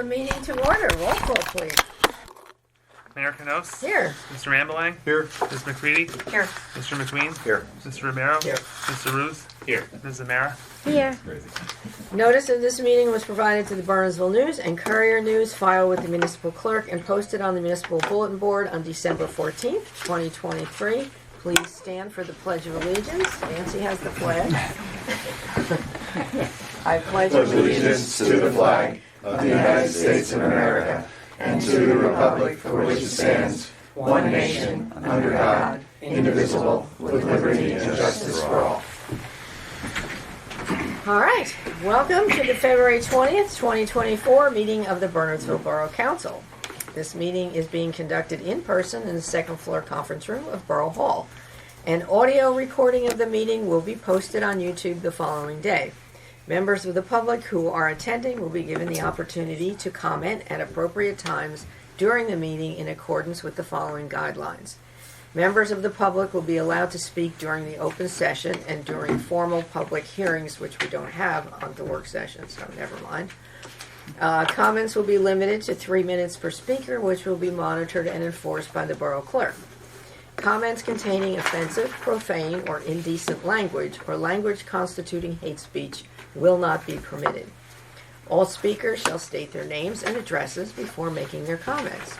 the meeting to order. Roll call, please. Mayor Canos? Here. Mr. Rambelang? Here. Ms. McCready? Here. Mr. McQueen? Here. Mr. Romero? Here. Mr. Ruth? Here. Ms. Zamara? Here. Notice of this meeting was provided to the Bernardsville News and Courier News, filed with the municipal clerk, and posted on the municipal bulletin board on December 14th, 2023. Please stand for the Pledge of Allegiance. Nancy has the flag. I pledge allegiance to the flag of the United States of America and to the republic for which it stands, one nation, under God, indivisible, with liberty and justice for all. All right. Welcome to the February 20th, 2024 meeting of the Bernardsville Borough Council. This meeting is being conducted in person in the second floor conference room of Borough Hall. An audio recording of the meeting will be posted on YouTube the following day. Members of the public who are attending will be given the opportunity to comment at appropriate times during the meeting in accordance with the following guidelines. Members of the public will be allowed to speak during the open session and during formal public hearings, which we don't have on the work session, so never mind. Comments will be limited to 3 minutes per speaker, which will be monitored and enforced by the borough clerk. Comments containing offensive, profane, or indecent language, or language constituting hate speech, will not be permitted. All speakers shall state their names and addresses before making their comments.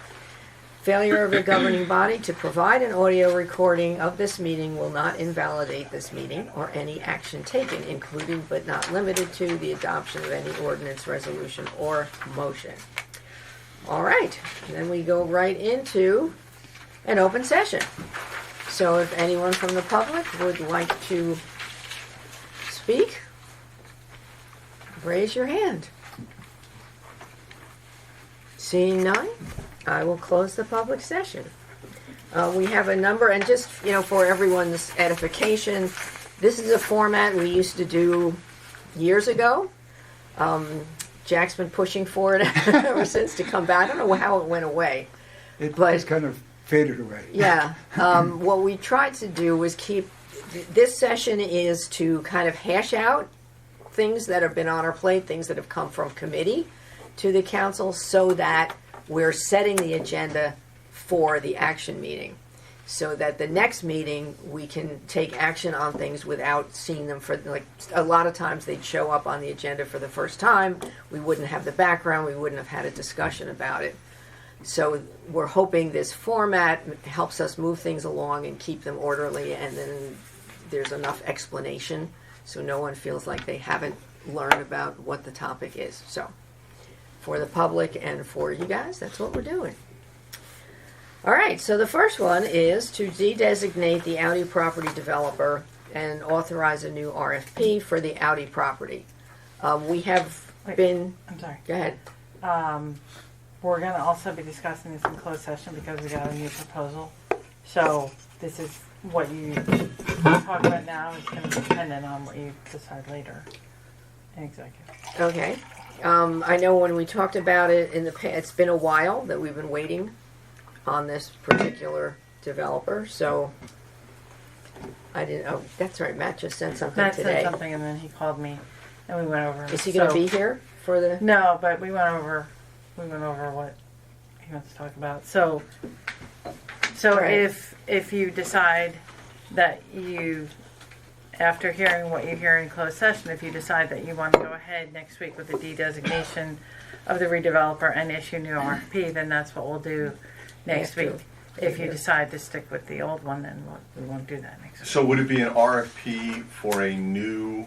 Failure of the governing body to provide an audio recording of this meeting will not invalidate this meeting or any action taken, including but not limited to the adoption of any ordinance, resolution, or motion. All right, then we go right into an open session. So if anyone from the public would like to speak, raise your hand. Seeing none, I will close the public session. We have a number, and just, for everyone's edification, this is a format we used to do years ago. Jack's been pushing for it ever since to come back. I don't know how it went away. It's kind of faded away. Yeah. What we tried to do was this session is to kind of hash out things that have been on our plate, things that have come from committee to the council, so that we're setting the agenda for the action meeting, so that the next meeting we can take action on things without seeing them for, like, a lot of times they'd show up on the agenda for the first time. We wouldn't have the background. We wouldn't have had a discussion about it. So we're hoping this format helps us move things along and keep them orderly, and then there's enough explanation so no one feels like they haven't learned about what the topic is. So for the public and for you guys, that's what we're doing. All right, so the first one is to de-designate the Audi property developer and authorize a new RFP for the Audi property. We have been... I'm sorry. Go ahead. We're going to also be discussing this in closed session because we got a new proposal. So this is what you talk about now is going to be dependent on what you decide later in executive. Okay. I know when we talked about it in the past, it's been a while that we've been waiting on this particular developer, so I didn't. Oh, that's right. Matt just sent something Matt today. said something, and then he called me, and we went over. Is he going to be here for the? No, but we went over what he wants to talk about. So Right. if you decide that you, after hearing what you hear in closed session, if you decide that you want to go ahead next week with the de-designation of the redeveloper and issue new RFP, then that's what we'll do next week. If you decide to stick with the old one, then we won't do that next week. So would it be an RFP for a new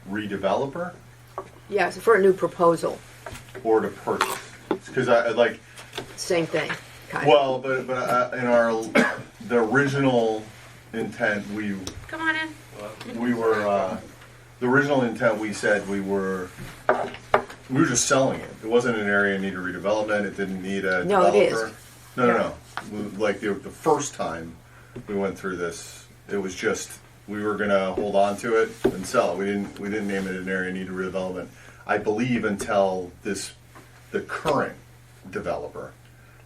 redeveloper Yes, for a new proposal. or to purchase? Because I like, Same thing. Kind of. well, but in the original intent, Come on in. we were the original intent. We said we were just selling it. It wasn't an area that needed redevelopment. It didn't need a No, it developer. is. No. Like the first time we went through this, it was just we were gonna hold on to it and sell it. We didn't name it an area needed redevelopment. I believe until the current developer,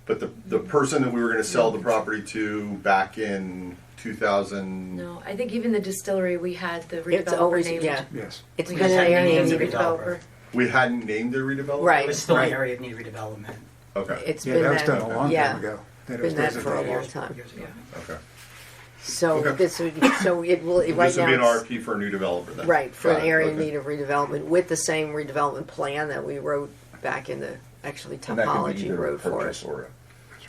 but the person that we were gonna sell the property to back in 2000. No, I think even the distillery we had the It's redeveloper always, named. yeah. Yes. It's We been just had named named as the a redeveloper. We hadn't named it redevelopment? Right. It was still right. an area of need redevelopment. Okay, It's Yeah, been that was done a long yeah, time ago. That been that for a designated. long time. Years ago. okay. So Okay. this would, so it will, right This would now. be an it's- RFP for a new developer then? Right, for Got an it, area in okay. need of redevelopment with the same redevelopment plan that we wrote back in the, actually And that could be topology either a wrote for purchase us. or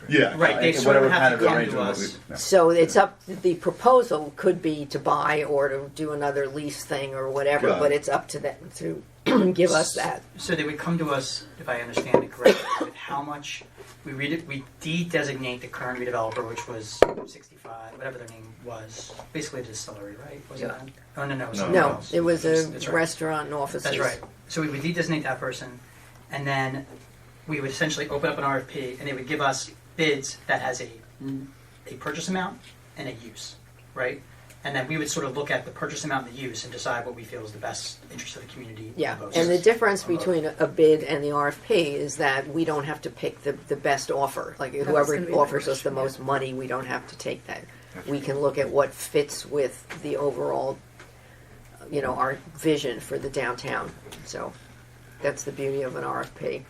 Yeah. Right, they and sort of whatever have kind to of come to arrangement us. we- So it's up, the proposal could be to buy or to do another lease thing or whatever, Got but it. it's up to them to give us that. So they would come to us, if I understand it correctly, with how much we de-designate the current redeveloper, which was 65, whatever their name was, basically a distillery, right? Wasn't Yeah. that? Oh, no, No. something No, else. it was a That's right. restaurant and offices. That's right. So we would de-designate that person, and then we would essentially open up an RFP, and they would give us bids that has a purchase amount and a use, right? And then we would sort of look at the purchase amount and the use and decide what we feel is the best interest of the community. Yeah, most. and the difference between a bid and the RFP is that we don't have to pick the best offer. Like was whoever gonna be my offers us the question, most money, we don't have to take that. We can look at what fits with the overall, our vision for the downtown. So that's the beauty of an RFP.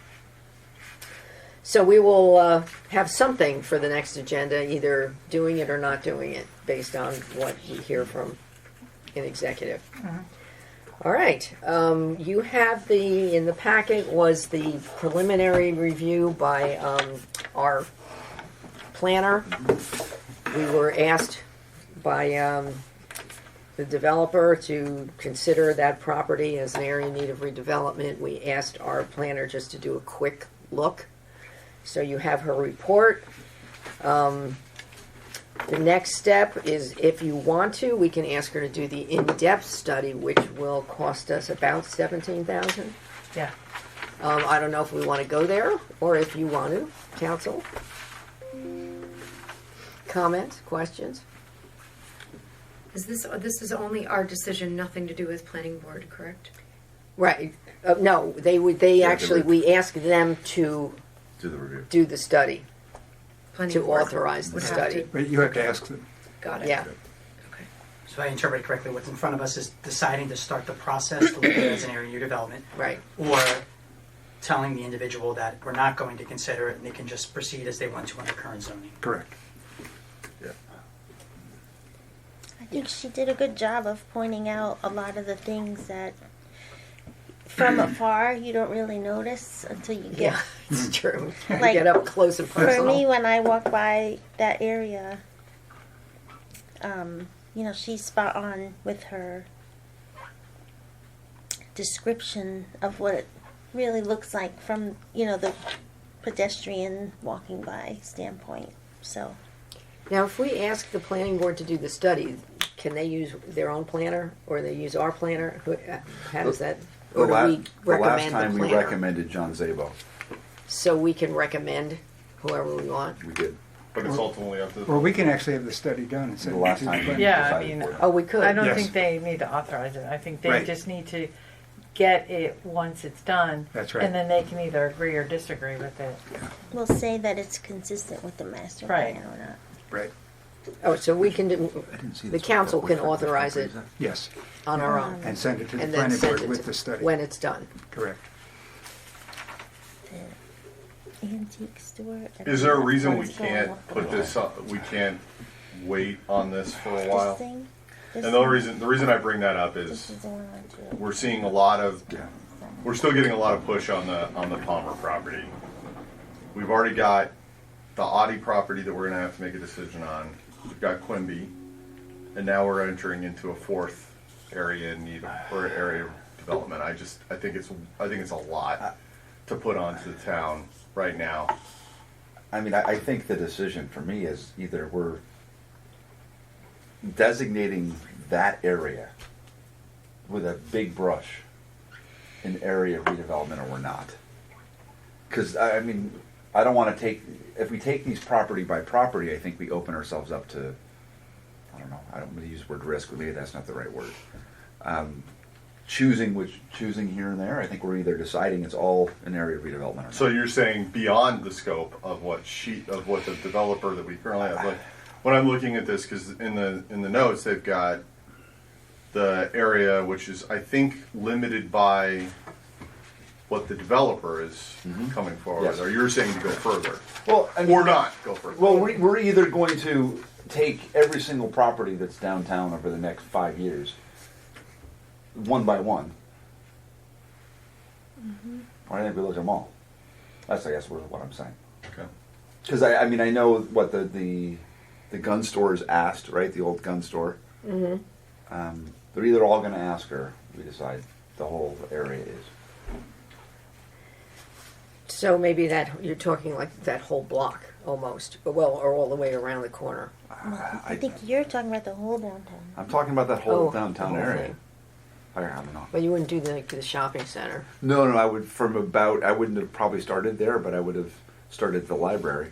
So we will have something for the next agenda, either doing it or not doing it, based on what we hear from an executive. All right. You have in the packet was the preliminary review by our planner. We were asked by the developer to consider that property as an area in need of redevelopment. We asked our planner just to do a quick look. So you have her report. The next step is, if you want to, we can ask her to do the in-depth study, which will cost us about $17,000. Yeah. I don't know if we want to go there, or if you want to, council. Comments, questions? Is this is only our decision, nothing to do with planning board, correct? Right. No, we asked them to Do the review. do the study, Planning to board authorize the would have study. to- But you have to ask them. Got it. Yeah. Okay. So if I interpret it correctly, what's in front of us is deciding to start the process to look at it as an area of new development, Right. or telling the individual that we're not going to consider it and they can just proceed as they want to under current zoning. Correct. I think she did a good job of pointing out a lot of the things that from afar you don't really notice until you get. Yeah, it's true. Like, Get up close and For personal. me, when I walk by that area, she's spot on with her description of what it really looks like from, the pedestrian walking by standpoint. So, Now, if we ask the planning board to do the study, can they use their own planner, or they use our planner? How does that, or do we The last recommend time the we planner? recommended John Zabo. So we can recommend whoever we want? We did. But it's ultimately up to the. Or we can actually have the study done and send The it last to the time. planning. Yeah, I decided mean, for it. Oh, we could? I don't Yes. think they need to authorize it. I think they Right. just need to get it once it's done. That's right. And then they can either agree or disagree with it. we'll say that it's consistent with the master Right. plan or not. Right. Oh, so we can do, I didn't see the this. council What can was that? authorize it Yes. on our own, And send it to the and then planning send board it with to- the study. when it's done. Correct. The antique store. Is there a reason we What's going can't on? put this up, we can't wait on this for a This while? thing? And This the thing? reason I bring that up This is is the one I want to- we're seeing a lot of, Yeah. we're still getting a lot of push on the Palmer property. We've already got the Audi property that we're gonna have to make a decision on. We've got Quimby, and now we're entering into a fourth area in need of, or area of development. I think it's a lot to put onto the town right now. I mean, I think the decision for me is either we're designating that area with a big brush an area of redevelopment or we're not. Because, I mean, I don't want to if we take these property by property, I think we open ourselves up to, I don't know, I don't want to use the word risk, but maybe that's not the right word. Choosing here and there, I think we're either deciding it's all an area of redevelopment or not. So you're saying beyond the scope of what the developer that we currently have. Like, when I'm looking at this, because in the notes they've got the area which is, I think, limited by what the developer is coming forward, Yes. or you're saying to go further, Well, I mean, or not go further. Well, we're either going to take every single property that's downtown over the next 5 years, one by one, or I think we look at them all. That's, I guess, what I'm saying. Okay. Because I mean, I know what the gun stores asked, right? The old gun store. They're either all going to ask, or we decide the whole area is. So maybe that, you're talking like that whole block almost, well, or all the way around the corner. I think you're talking about the whole downtown. I'm talking about that whole Oh, downtown the whole area. thing. I don't know. But you wouldn't do the shopping center. No, I would I wouldn't have probably started there, but I would have started at the library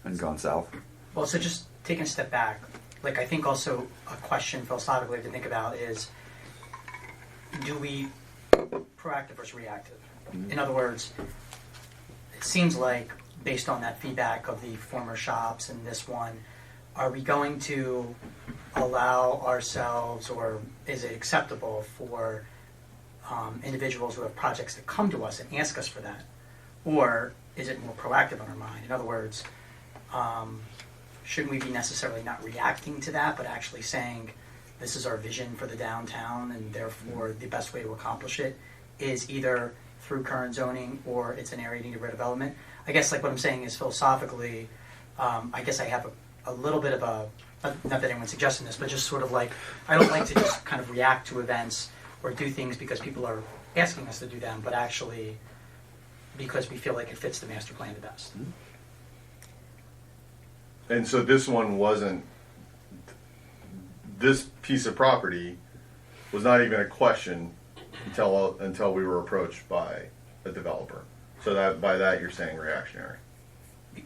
and gone south. Well, so just taking a step back, like I think also a question philosophically to think about is, do we proactive versus reactive? In other words, it seems like based on that feedback of the former shops and this one, are we going to allow ourselves, or is it acceptable for individuals who have projects that come to us and ask us for that? Or is it more proactive on our mind? In other words, shouldn't we be necessarily not reacting to that, but actually saying, this is our vision for the downtown, and therefore the best way to accomplish it is either through current zoning or it's an area needed redevelopment? I guess like what I'm saying is philosophically, I guess I have a little bit of a, not that anyone's suggesting this, but just sort of like, I don't like to just kind of react to events or do things because people are asking us to do them, but actually because we feel like it fits the master plan the best. And so this one wasn't, this piece of property was not even a question until we were approached by a developer. So that by that you're saying reactionary.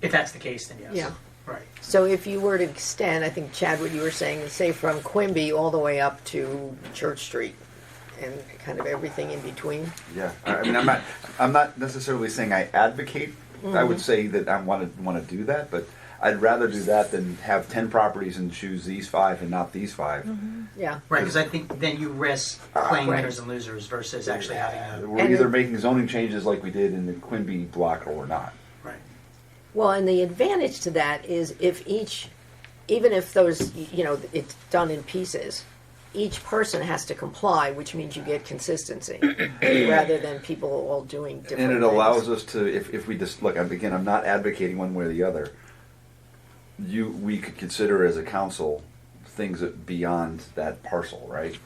If that's the case, then yes. Yeah. Right. So if you were to extend, I think Chad, what you were saying, say from Quimby all the way up to Church Street and kind of everything in between. Yeah, I mean, I'm not necessarily saying I advocate. I would say that I want to do that, but I'd rather do that than have 10 properties and choose these 5 and not these 5. Yeah. Right, because I think then you risk playing Right. winners and losers versus actually having a... We're And either it- making zoning changes like we did in the Quimby block, or we're not. Right. Well, and the advantage to that is if each, even if those, it's done in pieces, each person has to comply, which means you get consistency rather than people all doing different And it things. allows us to, if we just look, again, I'm not advocating one way or the other. We could consider as a council things that beyond that parcel, right?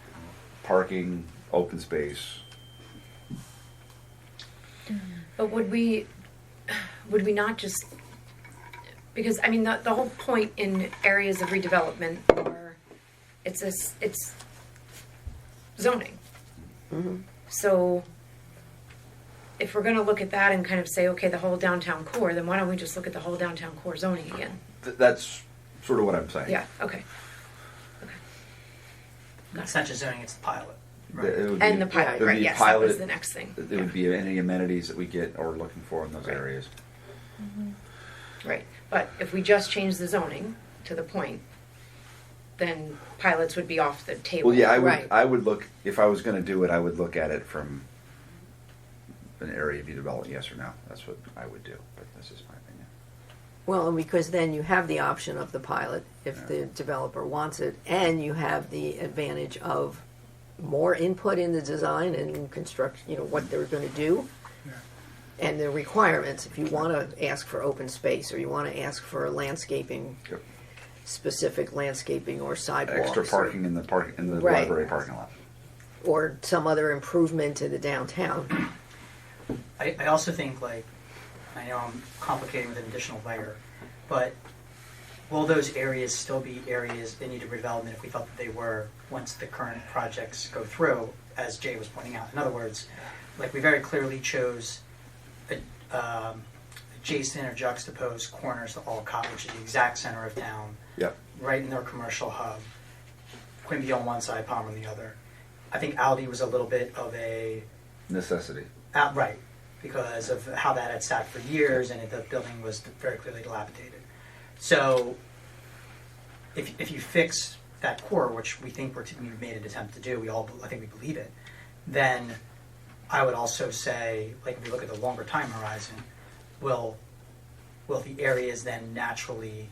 Parking, open space. But would we not just, because I mean the whole point in areas of redevelopment are it's zoning. So if we're going to look at that and kind of say, okay, the whole downtown core, then why don't we just look at the whole downtown core zoning again? That's sort of what I'm saying. Yeah. Okay. It's not just zoning, it's the pilot. It would be- And the pilot, it would right? be Yes, that pilot. was the next thing. It would be any amenities that we get or are looking for in those Right. areas. Right. But if we just change the zoning to the point, then pilots would be off the table. Well, yeah, Right. I would look, if I was going to do it, I would look at it from an area view development, yes or no. That's what I would do, but that's just my opinion. Well, and because then you have the option of the pilot if the developer wants it, and you have the advantage of more input in the design and construction, what they're going to do, and the requirements. If you want to ask for open space or you want to ask for landscaping, Yep. specific landscaping or sidewalks, Extra parking in the Right. library parking lot. or some other improvement to the downtown. I also think, like, I know I'm complicating with an additional layer, but will those areas still be areas in need of redevelopment if we felt that they were once the current projects go through, as Jay was pointing out? In other words, like we very clearly chose adjacent or juxtaposed corners to Alcott, which is the exact center of town, Yep. right in their commercial hub. Quimby on one side, Palmer on the other. I think Aldi was a little bit of a Necessity. right, because of how that had sat for years and the building was very clearly dilapidated. So if you fix that core, which we think we've made an attempt to do, I think we believe it, then I would also say, like, if we look at the longer time horizon, will the areas then naturally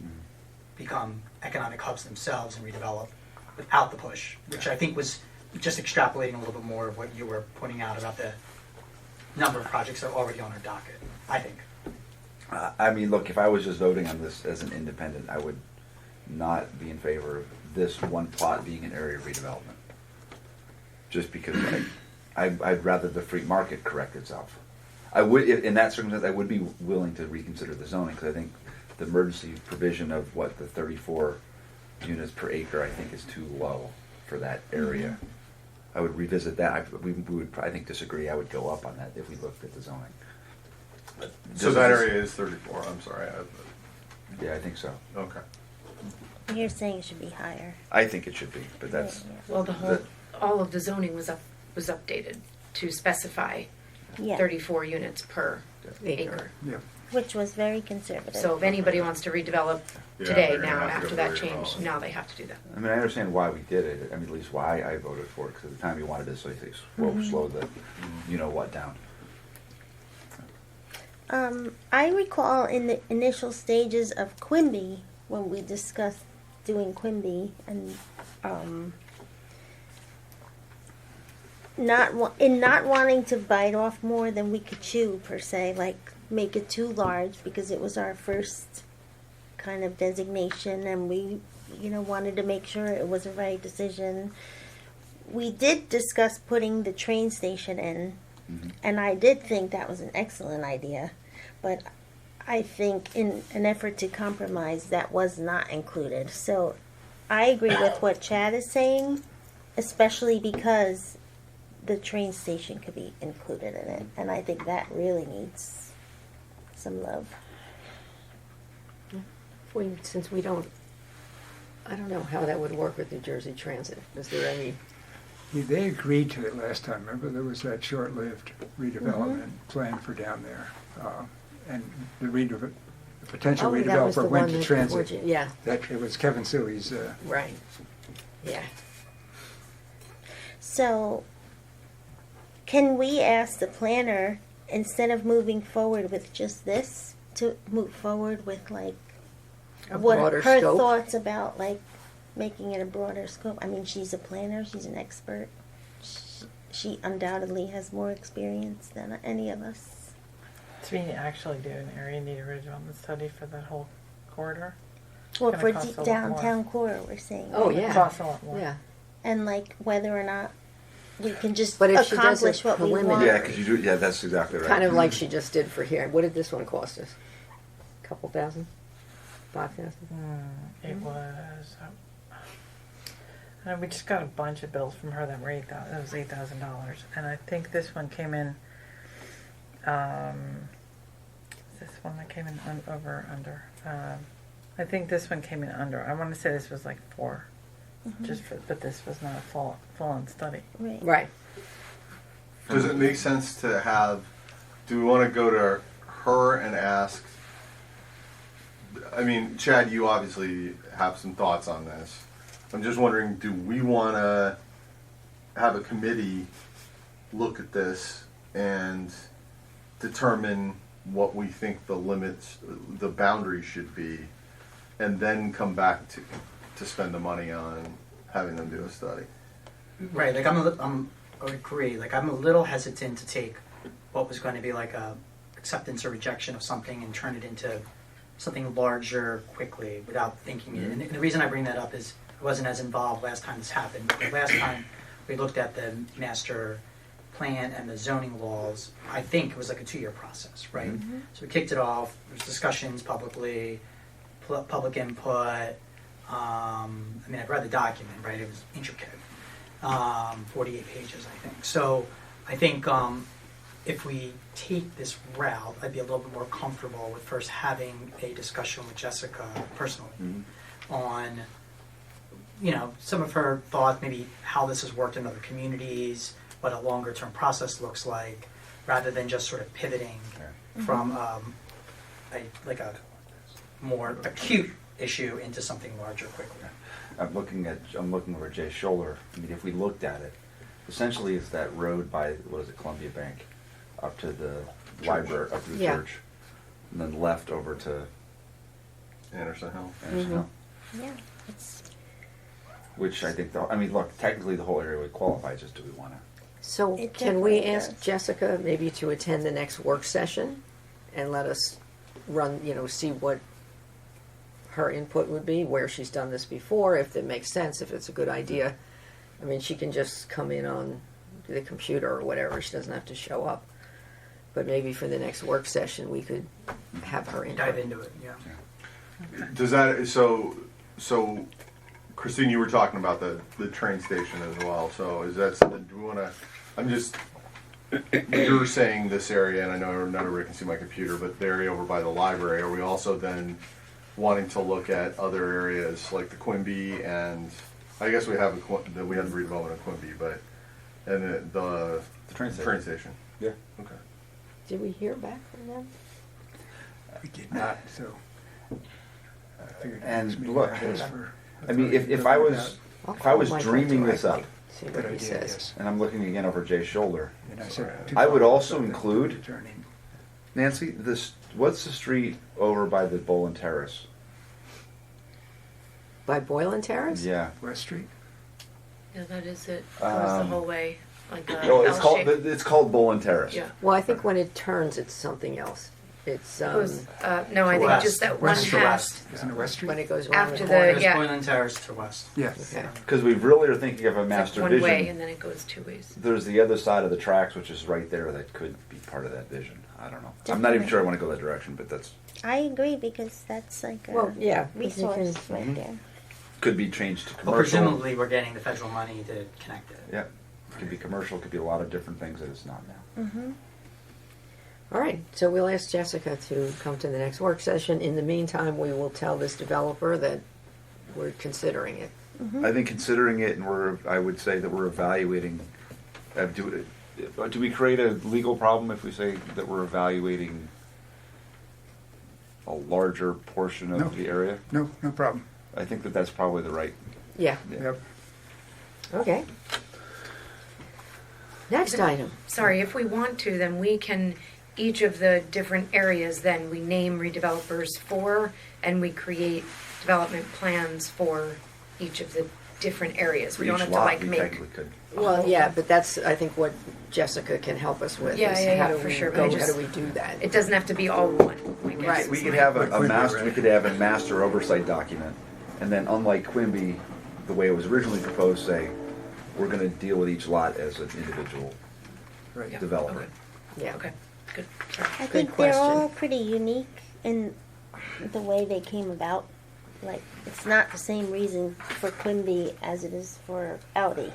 become economic hubs themselves and redevelop without the push, which I think was just extrapolating a little bit more of what you were pointing out about the number of projects that are already on our docket, I think. I mean, look, if I was just voting on this as an independent, I would not be in favor of this one plot being an area of redevelopment. Just because I'd rather the free market correct itself. I would, in that circumstance, I would be willing to reconsider the zoning, because I think the emergency provision of the 34 units per acre, I think is too low for that area. I would revisit that. We would, I think, disagree. I would go up on that if we looked at the zoning. So that area is 34, I'm sorry. Yeah, I think so. Okay. You're saying it should be higher. I think it should be, but that's, Well, all of the zoning was updated to specify Yeah. 34 units per acre. Yeah. Which was very conservative. So if anybody wants to redevelop Yeah, today, they're gonna now, have to after go that change, redevelop. now they have to do that. I mean, I understand why we did it. I mean, at least why I voted for it, because at the time you wanted to slow the, you-know-what down. I recall in the initial stages of Quimby, when we discussed doing Quimby, and not wanting to bite off more than we could chew, per se, like make it too large, because it was our first kind of designation, and we, wanted to make sure it was the right decision. We did discuss putting the train station in, and I did think that was an excellent idea, but I think in an effort to compromise, that was not included. So I agree with what Chad is saying, especially because the train station could be included in it, and I think that really needs some love. Since we don't, I don't know how that would work with New Jersey Transit. Is there any? Yeah, they agreed to it last time. Remember, there was that short-lived redevelopment plan for down there. And the potential Oh, that was the redeveloper went one to that- transit. Yeah, That, it was Kevin Suey's, right. Yeah. So, can we ask the planner, instead of moving forward with just this, to move forward with like A what broader her scope. thoughts about like making it a broader scope? I mean, she's a planner, she's an expert. She undoubtedly has more experience than any of us. So we actually do an area need a redevelopment study for that whole corridor. Well, gonna for cost a lot downtown core, we're saying. Oh, right? yeah. It costs a lot more. Yeah. And like whether or not we can just But if she does accomplish a what we want. preliminary- Yeah, because you do, yeah, that's exactly right. Kind of like she just did for here. What did this one cost us? Couple thousand? 5,000? It was. We just got a bunch of bills from her that were $8,000. That was $8,000, and I think this one came in. This one that came in under. I think this one came in under. I want to say this was like 4, but this was not a full-on study. Right. Right. Does it make sense to have, do we want to go to her and ask, I mean, Chad, you obviously have some thoughts on this. I'm just wondering, do we want to have a committee look at this and determine what we think the limits, the boundaries should be, and then come back to spend the money on having them do a study? Right, like I agree. Like I'm a little hesitant to take what was going to be like a acceptance or rejection of something and turn it into something larger quickly without thinking it. And the reason I bring that up is I wasn't as involved last time this happened. The last time we looked at the master plan and the zoning laws, I think it was like a 2-year process, right? So we kicked it off. There was discussions publicly, public input. I mean, I've read the document, right? It was intricate. 48 pages, I think. So I think if we take this route, I'd be a little bit more comfortable with first having a discussion with Jessica personally on, some of her thoughts, maybe how this has worked in other communities, what a longer term process looks like, rather than just sort of pivoting from a more acute issue into something larger quickly. I'm looking over Jay Scholler. I mean, if we looked at it, essentially it's that road by, what is it, Columbia Bank, up to the library, up to the Yeah. church, and then left over to Anderson Hill. Anderson Hill. Yeah, it's, Which I think, I mean, look, technically the whole area would qualify, just do we want to? So It can we definitely ask does. Jessica maybe to attend the next work session and let us run, see what her input would be, where she's done this before, if it makes sense, if it's a good idea. I mean, she can just come in on the computer or whatever. She doesn't have to show up. But maybe for the next work session, we could have her input. Dive into it, yeah. Does that, so Christine, you were talking about the train station as well, so is that something, do we wanna, you're saying this area, and I know not everybody can see my computer, but the area over by the library, are we also then wanting to look at other areas like the Quimby, and I guess we have the redevelopment of Quimby, but, and the The train station? Yeah. Okay. Did we hear back from them? We did not, so. I figured And next meeting look, I'd ask for I mean, if authority I to was, I'll if call I was Michael dreaming this directly, up, see Good what he idea, says. yes. and I'm looking again over Jay's shoulder, And I said, I would also to include- attorney. Nancy, what's the street over by the Boland Terrace? By Boylan Terrace? Yeah. West Street? Yeah, that is it. Goes the whole way, like a No, it's L-shape. called, Boland Terrace. Yeah. Well, I think when it turns, it's something else. It's It goes, no, I To think west. just that one West to half. Isn't it West Street? when it goes around After the the- corner. There's yeah. Boylan Terrace to west. Yes. Okay. Because we really are thinking of a It's master like one way vision. and then it goes two ways. There's the other side of the tracks, which is right there, that could be part of that vision. I don't know. I'm not even Definitely. sure I want to go that direction, but that's, I agree because that's like a Well, yeah. 'cause you resource can- right there. could be changed to But commercial. presumably, we're getting the federal money to connect it. Yeah, it could be commercial, it could be a lot of different things that it's not now. Mm-hmm. All right, so we'll ask Jessica to come to the next work session. In the meantime, we will tell this developer that we're considering it. I think considering it, and I would say that we're evaluating, do we create a legal problem if we say that we're evaluating a larger portion of No. the area? No, no problem. I think that that's probably the right. Yeah, Yep. okay. Next item. Sorry, if we want to, then we can, each of the different areas, then we name redevelopers for, and we create development plans for each of the different areas. We For don't each have to lot, like we make. technically could. Well, yeah, but that's, I think, what Jessica can help us with. Yeah, is yeah, how yeah, do for we sure, but go- I How just- do we do that? It doesn't have to be all one, I guess. Right. We is could my- have Like a Quimby, master. right? We could have a master oversight document, and then unlike Quimby, the way it was originally proposed, say we're going to deal with each lot as an individual Right. Yeah, developer. okay, Yeah. Okay, good. Sorry. I Good think they're question. all pretty unique in the way they came about. Like, it's not the same reason for Quimby as it is for Audi.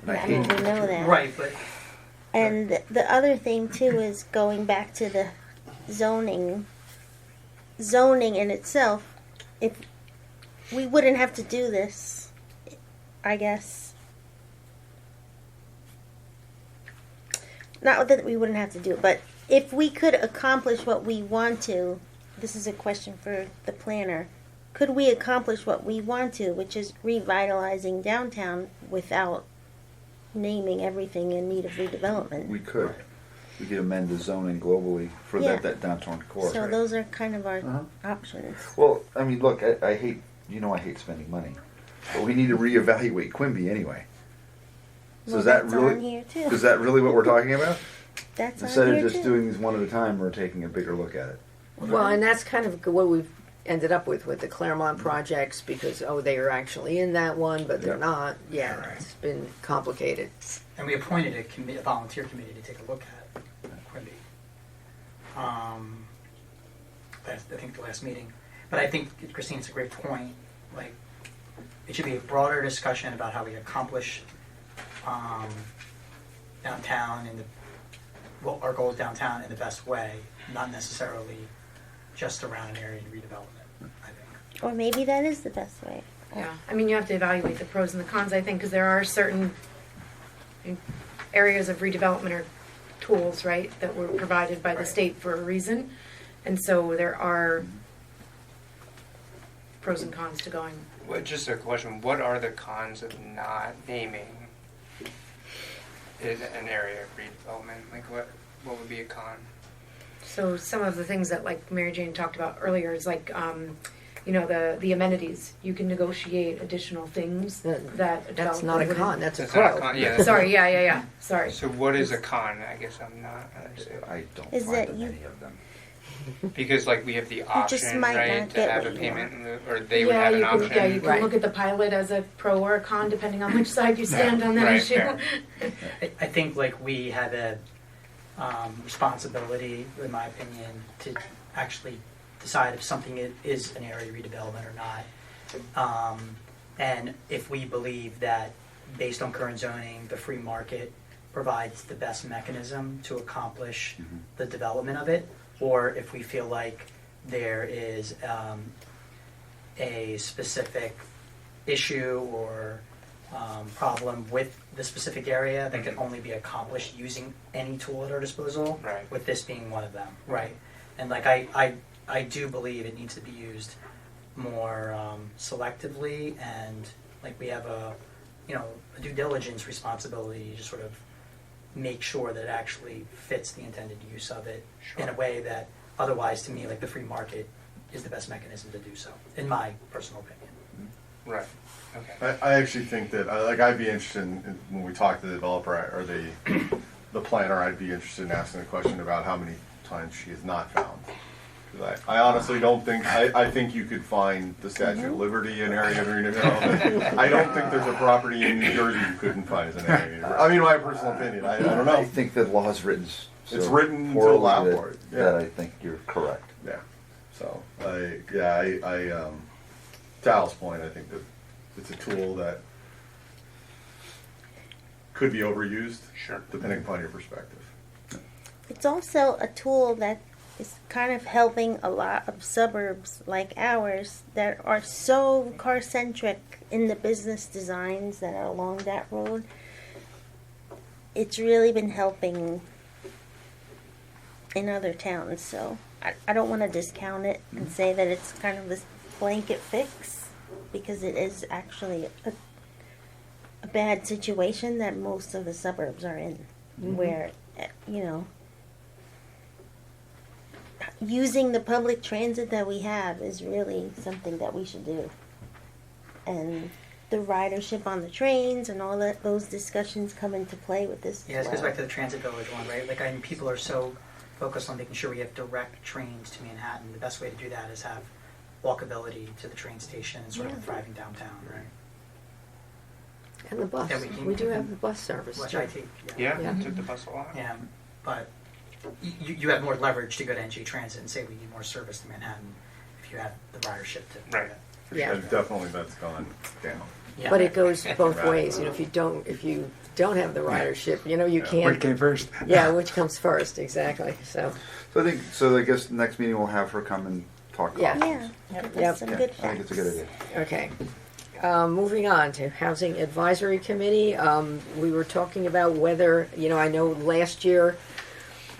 And I I mean, hate. we know that. Right, but And the other thing too is going back to the zoning. Zoning in itself, if we wouldn't have to do this, I guess. Not that we wouldn't have to do it, but if we could accomplish what we want to, this is a question for the planner. Could we accomplish what we want to, which is revitalizing downtown without naming everything in need of redevelopment? We could. We could amend the zoning globally for Yeah. that downtown core. So those are kind of our Uh-huh. options. Well, I mean, look, I hate. I hate spending money, but we need to reevaluate Quimby anyway. So Well, is that that's really? on here too. Is that really what we're talking about? That's Instead on of here just too. doing these one at a time, we're taking a bigger look at it. Well, and that's kind of what we've ended up with the Claremont projects, because, they are actually in that one, but they're Yeah. not. Yeah, it's been complicated. and we appointed a volunteer committee to take a look at Quimby. I think the last meeting, but I think Christine, it's a great point. Like, it should be a broader discussion about how we accomplish downtown and our goals downtown in the best way, not necessarily just around an area and redevelopment. I think. Or maybe that is the best way. Yeah, I mean, you have to evaluate the pros and the cons, I think, because there are certain areas of redevelopment or tools, right, that were provided by the Right. state for a reason. And so there are pros and cons to going. Just a question, what are the cons of not naming is an area of redevelopment? Like what would be a con? So some of the things that like Mary Jane talked about earlier is like, you know, the amenities. You can negotiate additional things that a That's developer not a wouldn't- con, that's a That's not a pro. con. Yeah. that's- Sorry, yeah. Sorry. So what is a con? I guess I'm not understanding. I don't Is find that that you- many of them. Because like we have the option, might right, not to get have a what you payment, in lieu- or they would yeah, have an you option. can, yeah, you can Right. look at the pilot as a pro or a con depending on which side you stand on that Right, issue. fair. I think like we have a responsibility, in my opinion, to actually decide if something is an area redevelopment or not. And if we believe that, based on current zoning, the free market provides the best mechanism to accomplish the development of it, or if we feel like there is a specific issue or problem with the specific area that can only be accomplished using any tool at our disposal, Right. with this being one of them, right? And like I do believe it needs to be used more selectively, and like we have a due diligence responsibility to sort of make sure that it actually fits the intended use of it in a way that otherwise, to me, like the free market is the best mechanism to do so, in my personal opinion. Right. Okay. I actually think that, I'd be interested in, when we talk to the developer or the planner, I'd be interested in asking a question about how many times she has not found. 'Cause I honestly don't think, I think you could find the Statue of Liberty in area of redevelopment. I don't think there's a property in New Jersey you couldn't find as an area. I mean, my personal opinion, I don't I know. think the law is written so It's written to poorly allow that- for it, yeah. that I think you're correct. Yeah, so, to Al's point, I think that it's a tool that could be overused, Sure. depending upon your perspective. It's also a tool that is kind of helping a lot of suburbs like ours that are so car-centric in the business designs that are along that road. It's really been helping in other towns, so I don't want to discount it and say that it's kind of this blanket fix, because it is actually a bad situation that most of the suburbs are in, where, using the public transit that we have is really something that we should do. And the ridership on the trains and all that, those discussions come into play with this. Yeah, as this goes well. back to the transit village one, right? Like, people are so focused on making sure we have direct trains to Manhattan. The best way to do that is have walkability to the train station and sort of a thriving downtown, right? And the bus, Yeah, we can- we do have the bus service. Which too. I take, Yeah. Yeah. Took the bus a lot. Yeah, but you have more leverage to go to NJ Transit and say we need more service to Manhattan if you have the ridership to do Right. that. Yeah. And definitely that's gone down. Yeah. But it goes both ways, if you don't have the ridership, you What can't, came first? yeah, which comes first, exactly, so, So I guess next meeting we'll have her come and talk. Yeah. options. Yeah, give Yep. us some Yeah, good I think it's a good idea. okay. Moving on to Housing Advisory Committee, we were talking about whether, I know last year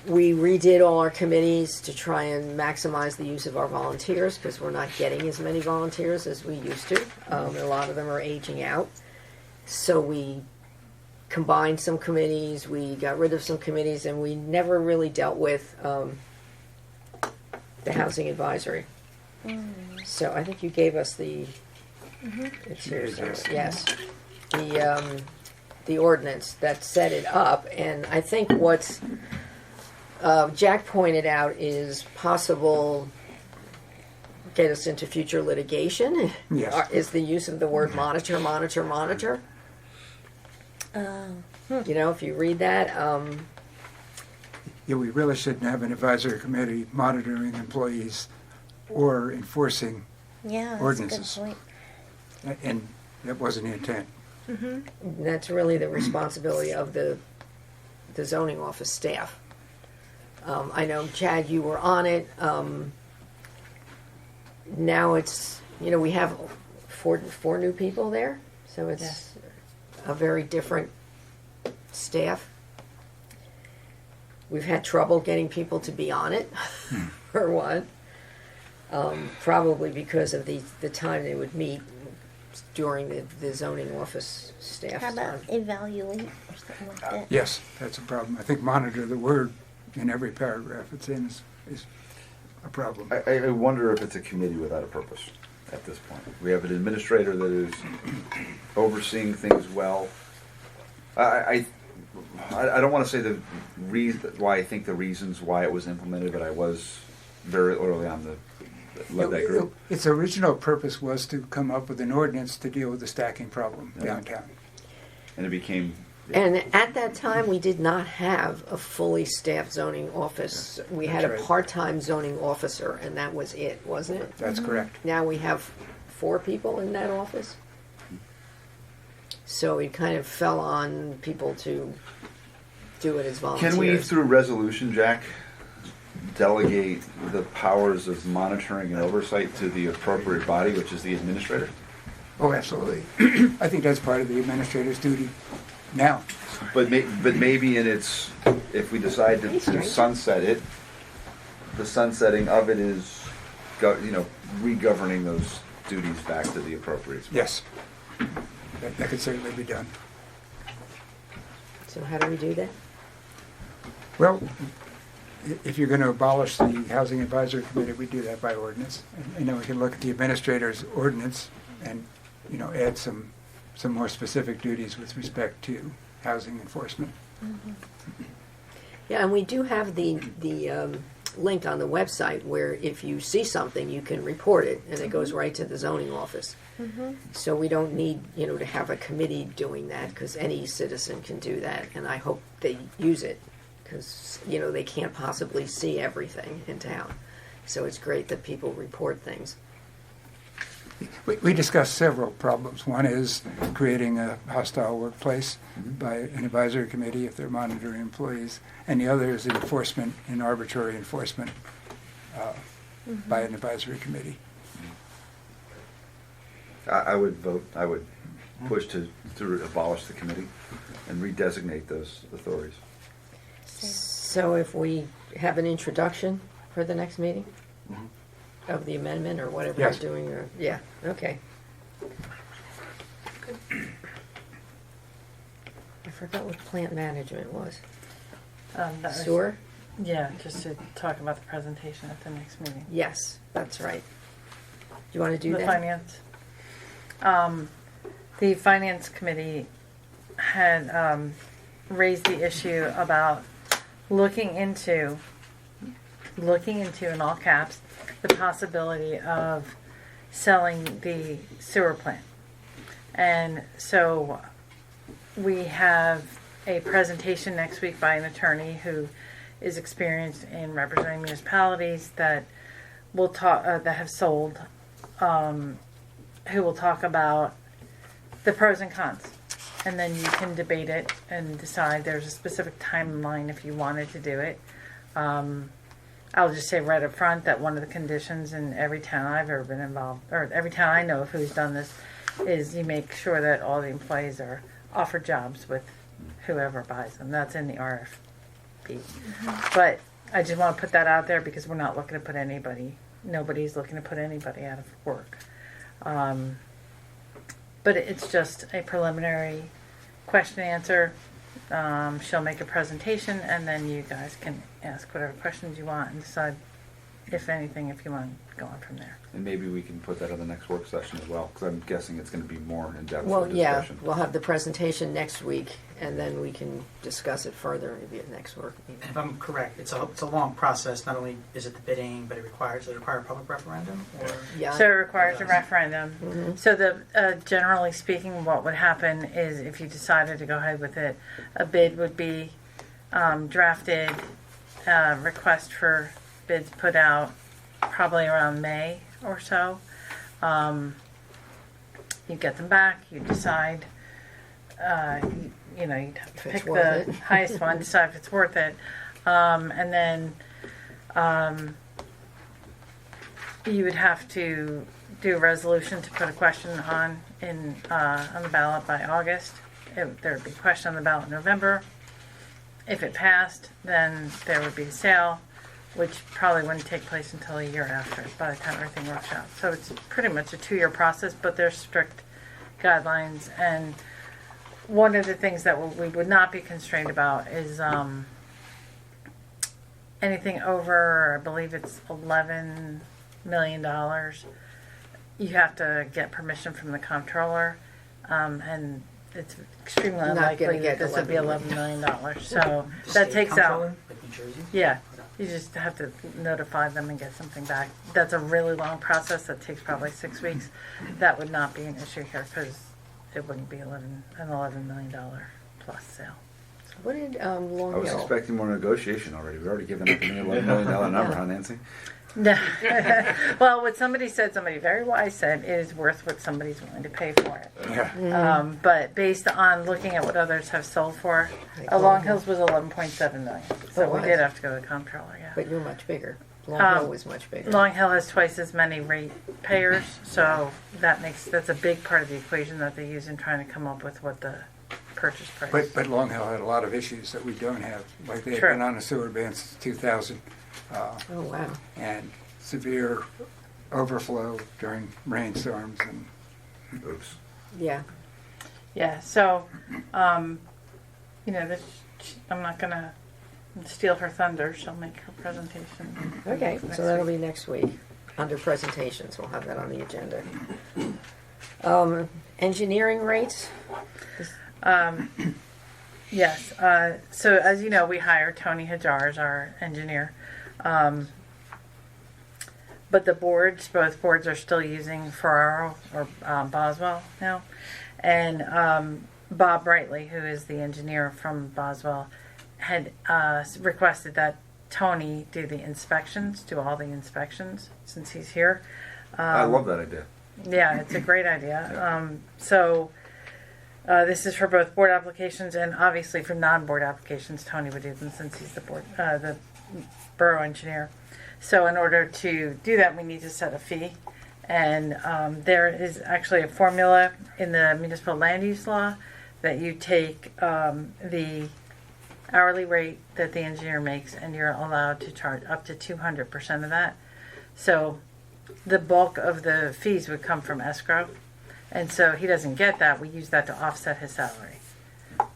we redid all our committees to try and maximize the use of our volunteers, because we're not getting as many volunteers as we used to. A lot of them are aging out. So we combined some committees, we got rid of some committees, and we never really dealt with the Housing Advisory. So I think you gave us the, it's here, yes, the ordinance that set it up, and I think what's Jack pointed out is possible get us into future litigation. Yes. Is the use of the word monitor. If you read that, Yeah, we really shouldn't have an advisory committee monitoring employees or enforcing, Yeah, that's ordinances. a good point. and that wasn't the intent. that's really the responsibility of the zoning office staff. I know, Chad, you were on it. Now it's, we have four new people there, so it's a very different staff. We've had trouble getting people to be on it, for one. Probably because of the time they would meet. during the zoning office staff How time. about evaluate or something like that? Yes, that's a problem. I think monitor, the word in every paragraph it's in is a problem. I wonder if it's a committee without a purpose at this point. We have an administrator that is overseeing things well. I don't want to say the reason why I think the reasons why it was implemented, but I was very early on led that group. Its original purpose was to come up with an ordinance to deal with the stacking problem Yeah. downtown. And it became And at that time, we did not have a fully staffed zoning office. We had a That's right. part-time zoning officer, and that was it, wasn't it? That's correct. Now we have 4 people in that office. So it kind of fell on people to do it as volunteers. Can we, through resolution, Jack, delegate the powers of monitoring and oversight to the appropriate body, which is the administrator? Oh, absolutely. I think that's part of the administrator's duty now. But maybe in its, if we decide to sunset it, the sunsetting of it is, re-governing those duties back to the appropriate spot. Yes. That could certainly be done. So how do we do that? Well, if you're going to abolish the Housing Advisory Committee, we do that by ordinance. And then we can look at the administrator's ordinance and, add some more specific duties with respect to housing enforcement. Yeah, and we do have the link on the website where if you see something, you can report it, and it goes right to the zoning office. So we don't need, to have a committee doing that, because any citizen can do that, and I hope they use it, because, they can't possibly see everything in town. So it's great that people report things. We discussed several problems. One is creating a hostile workplace by an advisory committee if they're monitoring employees, and the other is enforcement and arbitrary enforcement by an advisory committee. I would push to abolish the committee and redesignate those authorities. So if we have an introduction for the next meeting of the amendment or whatever Yes. we're doing, or, yeah, okay. I forgot what plant management was. That was- Sewer? Yeah, just to talk about the presentation at the next meeting. Yes, that's right. Do you want to do The that? finance. The finance committee had raised the issue about looking into, in all caps, the possibility of selling the sewer plant. And so we have a presentation next week by an attorney who is experienced in representing municipalities that will talk, that have sold, who will talk about the pros and cons. And then you can debate it and decide. There's a specific timeline if you wanted to do it. I'll just say right up front that one of the conditions in every town I've ever been involved, or every town I know of who's done this, is you make sure that all the employees are offered jobs with whoever buys them. That's in the RFP. But I just want to put that out there because we're not looking to put nobody's looking to put anybody out of work. But it's just a preliminary question and answer. She'll make a presentation, and then you guys can ask whatever questions you want and decide, if anything, if you want to go on from there. And maybe we can put that on the next work session as well, because I'm guessing it's going to be more in depth Well, for yeah, discussion. we'll have the presentation next week, and then we can discuss it further maybe at next work meeting. If I'm correct, it's a long process. Not only is it the bidding, but does it require a public referendum? Or Yeah. So it requires a referendum. Mhm. So generally speaking, what would happen is if you decided to go ahead with it, a bid would be drafted, request for bids put out probably around May or so. You get them back, you decide, you'd have If to it's pick worth the it. highest one, decide if it's worth it. And then you would have to do a resolution to put a question on the ballot by August. There would be a question on the ballot in November. If it passed, then there would be a sale, which probably wouldn't take place until a year after, by the time everything works out. So it's pretty much a 2-year process, but there's strict guidelines, and one of the things that we would not be constrained about is anything over, I believe it's $11 million. You have to get permission from the comptroller, and it's extremely Not gonna unlikely get that this would be $11 $11 million. So The that state takes comptroller, out. like New Jersey. Yeah, you just have to notify them and get something back. That's a really long process. That takes probably 6 weeks. That would not be an issue here because it wouldn't be an $11 million plus sale. What did I Long was Hill? expecting more negotiation already. We've already given up the $11 million number, huh, Nancy? No. Well, what somebody very wise said, it is worth what somebody's willing to pay for it. Yeah. But based on looking at what others have sold for, Like Long Long Hill. Hills was 11.7 million. So Oh, we was. did have to go to the comptroller, yeah. But you're much bigger. Long Hill was much bigger. Long Hill has twice as many rate payers, so that's a big part of the equation that they use in trying to come up with what the purchase price. But Long Hill had a lot of issues that we don't have. Like they've True. been on a sewer ban since 2000. Oh, wow. And severe overflow during rainstorms and Oops. Yeah. Yeah, so, I'm not gonna steal her thunder. She'll make her presentation. Okay, next so that'll week. be next week. Under presentations, we'll have that on the agenda. Engineering rates? Yes. So as you know, we hired Tony Hajar as our engineer. But both boards are still using Ferraro or Boswell now. And Bob Brightly, who is the engineer from Boswell, had requested that Tony do all the inspections since he's here. I love that idea. Yeah, it's a great idea. Yeah. This is for both board applications and obviously for non-board applications. Tony would do them since he's the borough engineer. So in order to do that, we need to set a fee. And there is actually a formula in the municipal land use law that you take the hourly rate that the engineer makes and you're allowed to charge up to 200% of that. So the bulk of the fees would come from escrow. And so he doesn't get that. We use that to offset his salary.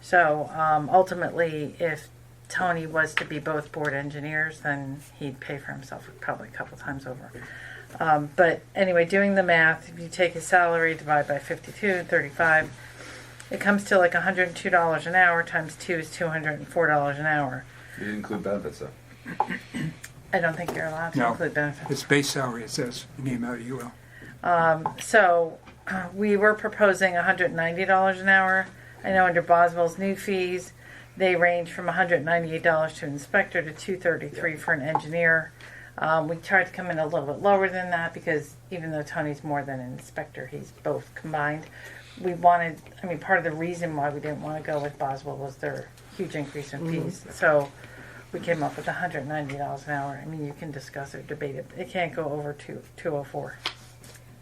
So ultimately, if Tony was to be both board engineers, then he'd pay for himself probably a couple times over. But anyway, doing the math, if you take his salary, divide by 52, 35, it comes to like $102 an hour times 2 is $204 an hour. You didn't include benefits, though. I don't think you're allowed to No. include benefits. it's base salary, it says. In the email you will. So we were proposing $190 an hour. I know under Boswell's new fees, they range from $198 to an inspector to $233 for an engineer. We tried to come in a little bit lower than that because even though Tony's more than an inspector, he's both combined. Part of the reason why we didn't want to go with Boswell was their huge increase in fees. So we came up with $190 an hour. I mean, you can discuss it, debate it. It can't go over 204.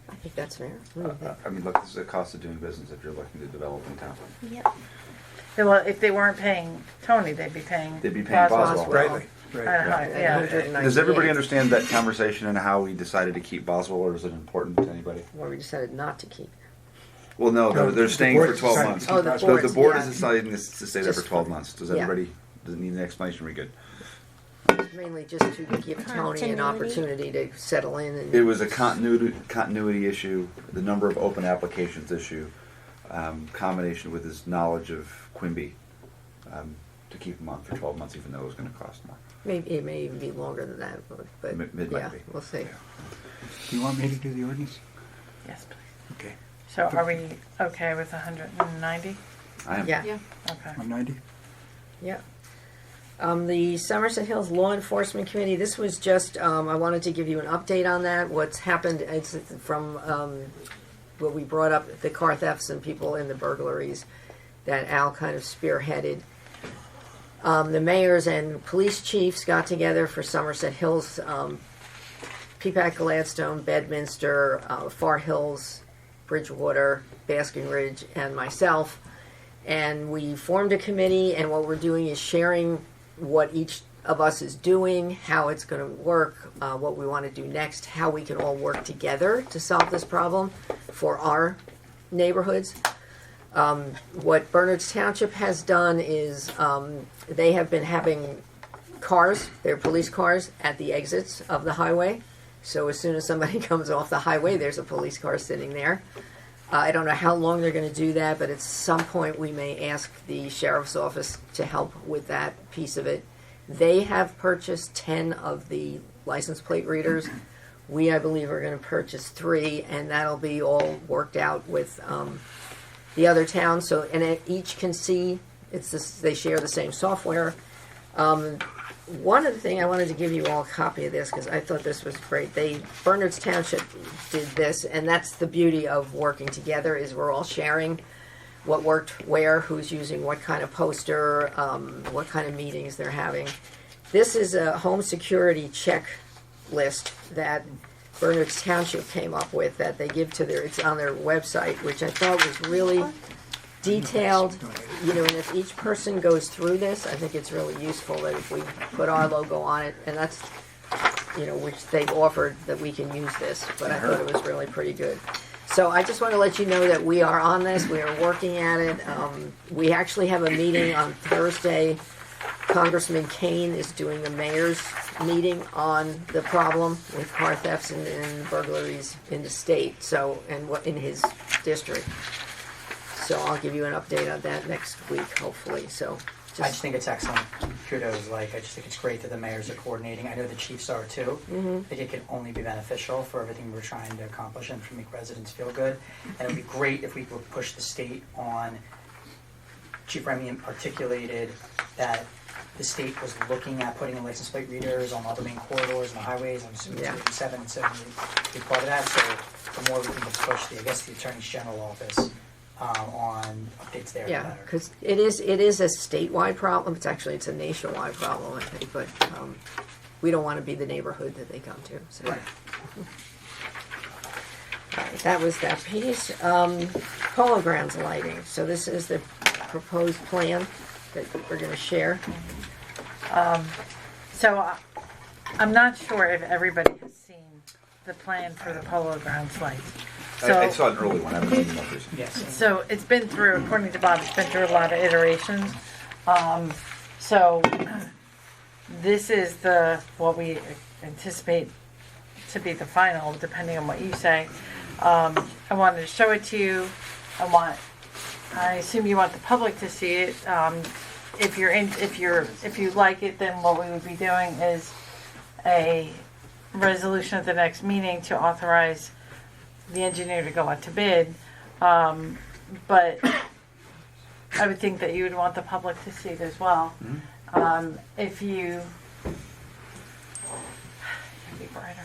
I think that's fair. What do you think? I mean, look, this is the cost of doing business if you're looking to develop in town. Yep. Well, if they weren't paying Tony, they'd be paying Boswell. Rightly. Right. Yeah. Does everybody 198. understand that conversation and how we decided to keep Boswell, or is it important to anybody? Or we decided not to keep. Well, no, No, they're the staying for board's 12 decided months. to keep Oh, the Boswell. board. The board Yeah. is deciding to stay there for Just 12 for- months. Does yeah. everybody, does it need an explanation? Are we good? Mainly just to give Tony an Continuity. opportunity to settle in and. It was a continuity issue, the number of open applications issue, combination with his knowledge of Quimby, to keep him on for 12 months, even though it was going to cost more. Maybe it may even be longer than that, but It might yeah, be. we'll see. Do you want me to do the ordinance? Yes, please. Okay. So are we okay with 190? I am. Yeah, Okay. 190? yeah. The Somerset Hills Law Enforcement Committee. This was just. I wanted to give you an update on that. What's happened? It's from what we brought up, the car thefts and people in the burglaries that Al kind of spearheaded. The mayors and police chiefs got together for Somerset Hills, Peapack, Gladstone, Bedminster, Far Hills, Bridgewater, Basking Ridge, and myself. And we formed a committee, and what we're doing is sharing what each of us is doing, how it's going to work, what we want to do next, how we can all work together to solve this problem for our neighborhoods. What Bernards Township has done is they have been having cars, their police cars, at the exits of the highway. So as soon as somebody comes off the highway, there's a police car sitting there. I don't know how long they're going to do that, but at some point we may ask the sheriff's office to help with that piece of it. They have purchased 10 of the license plate readers. We, I believe, are going to purchase 3, and that'll be all worked out with the other towns. So, and each can see it's this, they share the same software. One other thing, I wanted to give you all a copy of this because I thought this was great. Bernards Township did this, and that's the beauty of working together is we're all sharing what worked where, who's using what kind of poster, what kind of meetings they're having. This is a home security checklist that Bernards Township came up with that they give to it's on their website, which I thought was really detailed, and if each person goes through this, I think it's really useful that if we put our logo on it, and that's, which they've offered that we can use this, but I thought it was really pretty good. So I just want to let you know that we are on this, we are working at it. We actually have a meeting on Thursday. Congressman Kane is doing a mayor's meeting on the problem with car thefts and burglaries in the state, and what in his district. So I'll give you an update on that next week, hopefully. So I just think it's excellent. Kudos. I just think it's great that the mayors are coordinating. I know the chiefs are too. I think it can only be beneficial for everything we're trying to accomplish and to make residents feel good. And it would be great if we could push the state on. Chief Remy articulated that the state was looking at putting in license plate readers on all the main corridors and the highways. I'm assuming 87 and 70 be part of that. So the more we can push the Attorney General office on updates there. Yeah, because it is a statewide problem. It's a nationwide problem, I think. But we don't want to be the neighborhood that they come to. So. Right. All right, that was that piece. Polo grounds lighting. So this is the proposed plan that we're going to share. So I'm not sure if everybody has seen the plan for the Polo Grounds lights. So, I saw an early one. I haven't seen the most recent. Yes. So it's been through, according to Bob, it's been through a lot of iterations. So this is what we anticipate to be the final, depending on what you say. I wanted to show it to you. I assume you want the public to see it. If you like it, then what we would be doing is a resolution at the next meeting to authorize the engineer to go out to bid. But I would think that you would want the public to see it as well. If you be brighter.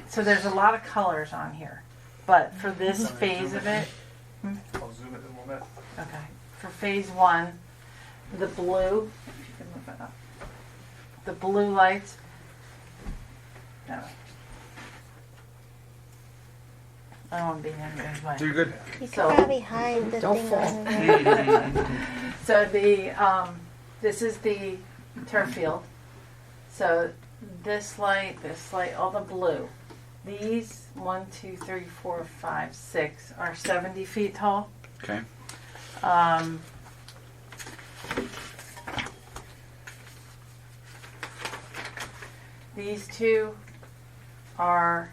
So there's a lot of colors on here, but for this phase of it, I'll zoom it in a little bit. okay, for phase 1, the blue, if you can move it up, the blue lights, no, I don't want to be in anybody's way. You're good. You could So- probably hide the Don't thing fall. on the So this is the turf field. So this light, all the blue. These 1, 2, 3, 4, 5, 6 are 70 feet tall. Okay. These two are,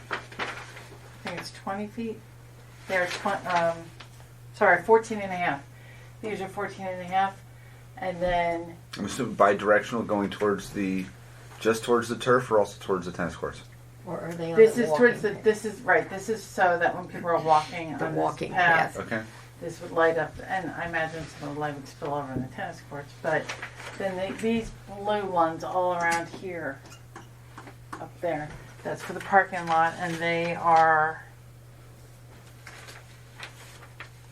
I think it's 20 feet. They're 14 and a half. These are 14 and a half. And then I'm assuming bi-directional going just towards the turf or also towards the tennis courts? Or are they on this the is walking towards the, path? this is right. This is so that when people are walking The on walking this path, path. Okay. this would light up, and I imagine some of the light would spill over in the tennis courts. But then these blue ones all around here, up there, that's for the parking lot, and they are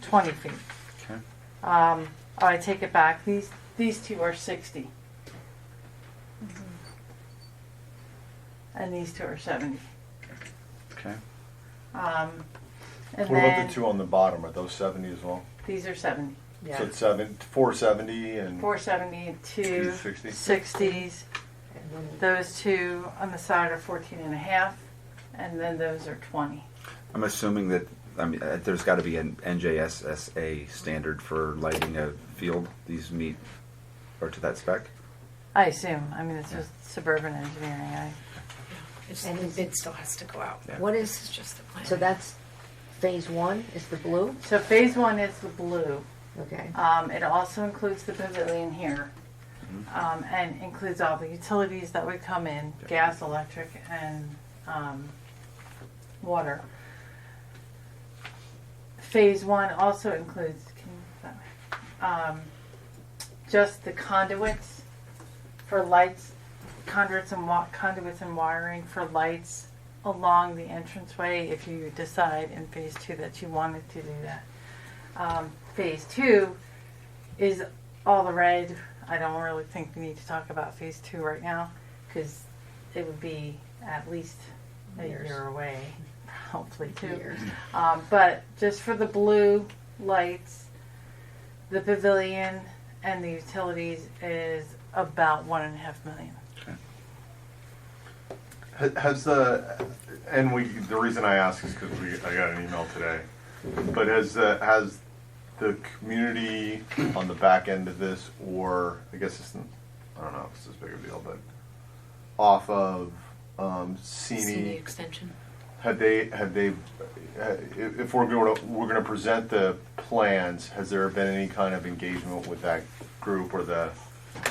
20 feet. Okay. I take it back. These two are 60. And these two are 70. Okay. And What then about the two on the bottom? Are those 70 as well? these are 70. Yeah. So it's 470 and 470 and 260. 60s. And then Those two on the side are 14 and a half. and then those are 20. I'm assuming that, there's got to be an NJSSA standard for lighting a field. These meet, or to that spec? I assume. I mean, it's just suburban engineering. And the bid still has to go out. Yeah. What It's is, just the plan. so that's phase one is the blue? So phase 1 is the blue. Okay. It also includes the pavilion here, and includes all the utilities that would come in, gas, electric, and water. Phase 1 also includes just the conduits for lights, conduits and wiring for lights along the entranceway if you decide in phase 2 that you wanted to do that. Phase 2 is all the red. I don't really think we need to talk about phase 2 right now because it would be at least a year away, hopefully 2 years. But just for the blue lights, the pavilion and the utilities is about $1.5 million. Has the reason I ask is because I got an email today, but has the community on the back end of this, or I guess I don't know if it's this big a deal, but off of Senior extension. had they if we're going to present the plans, has there been any kind of engagement with that group or the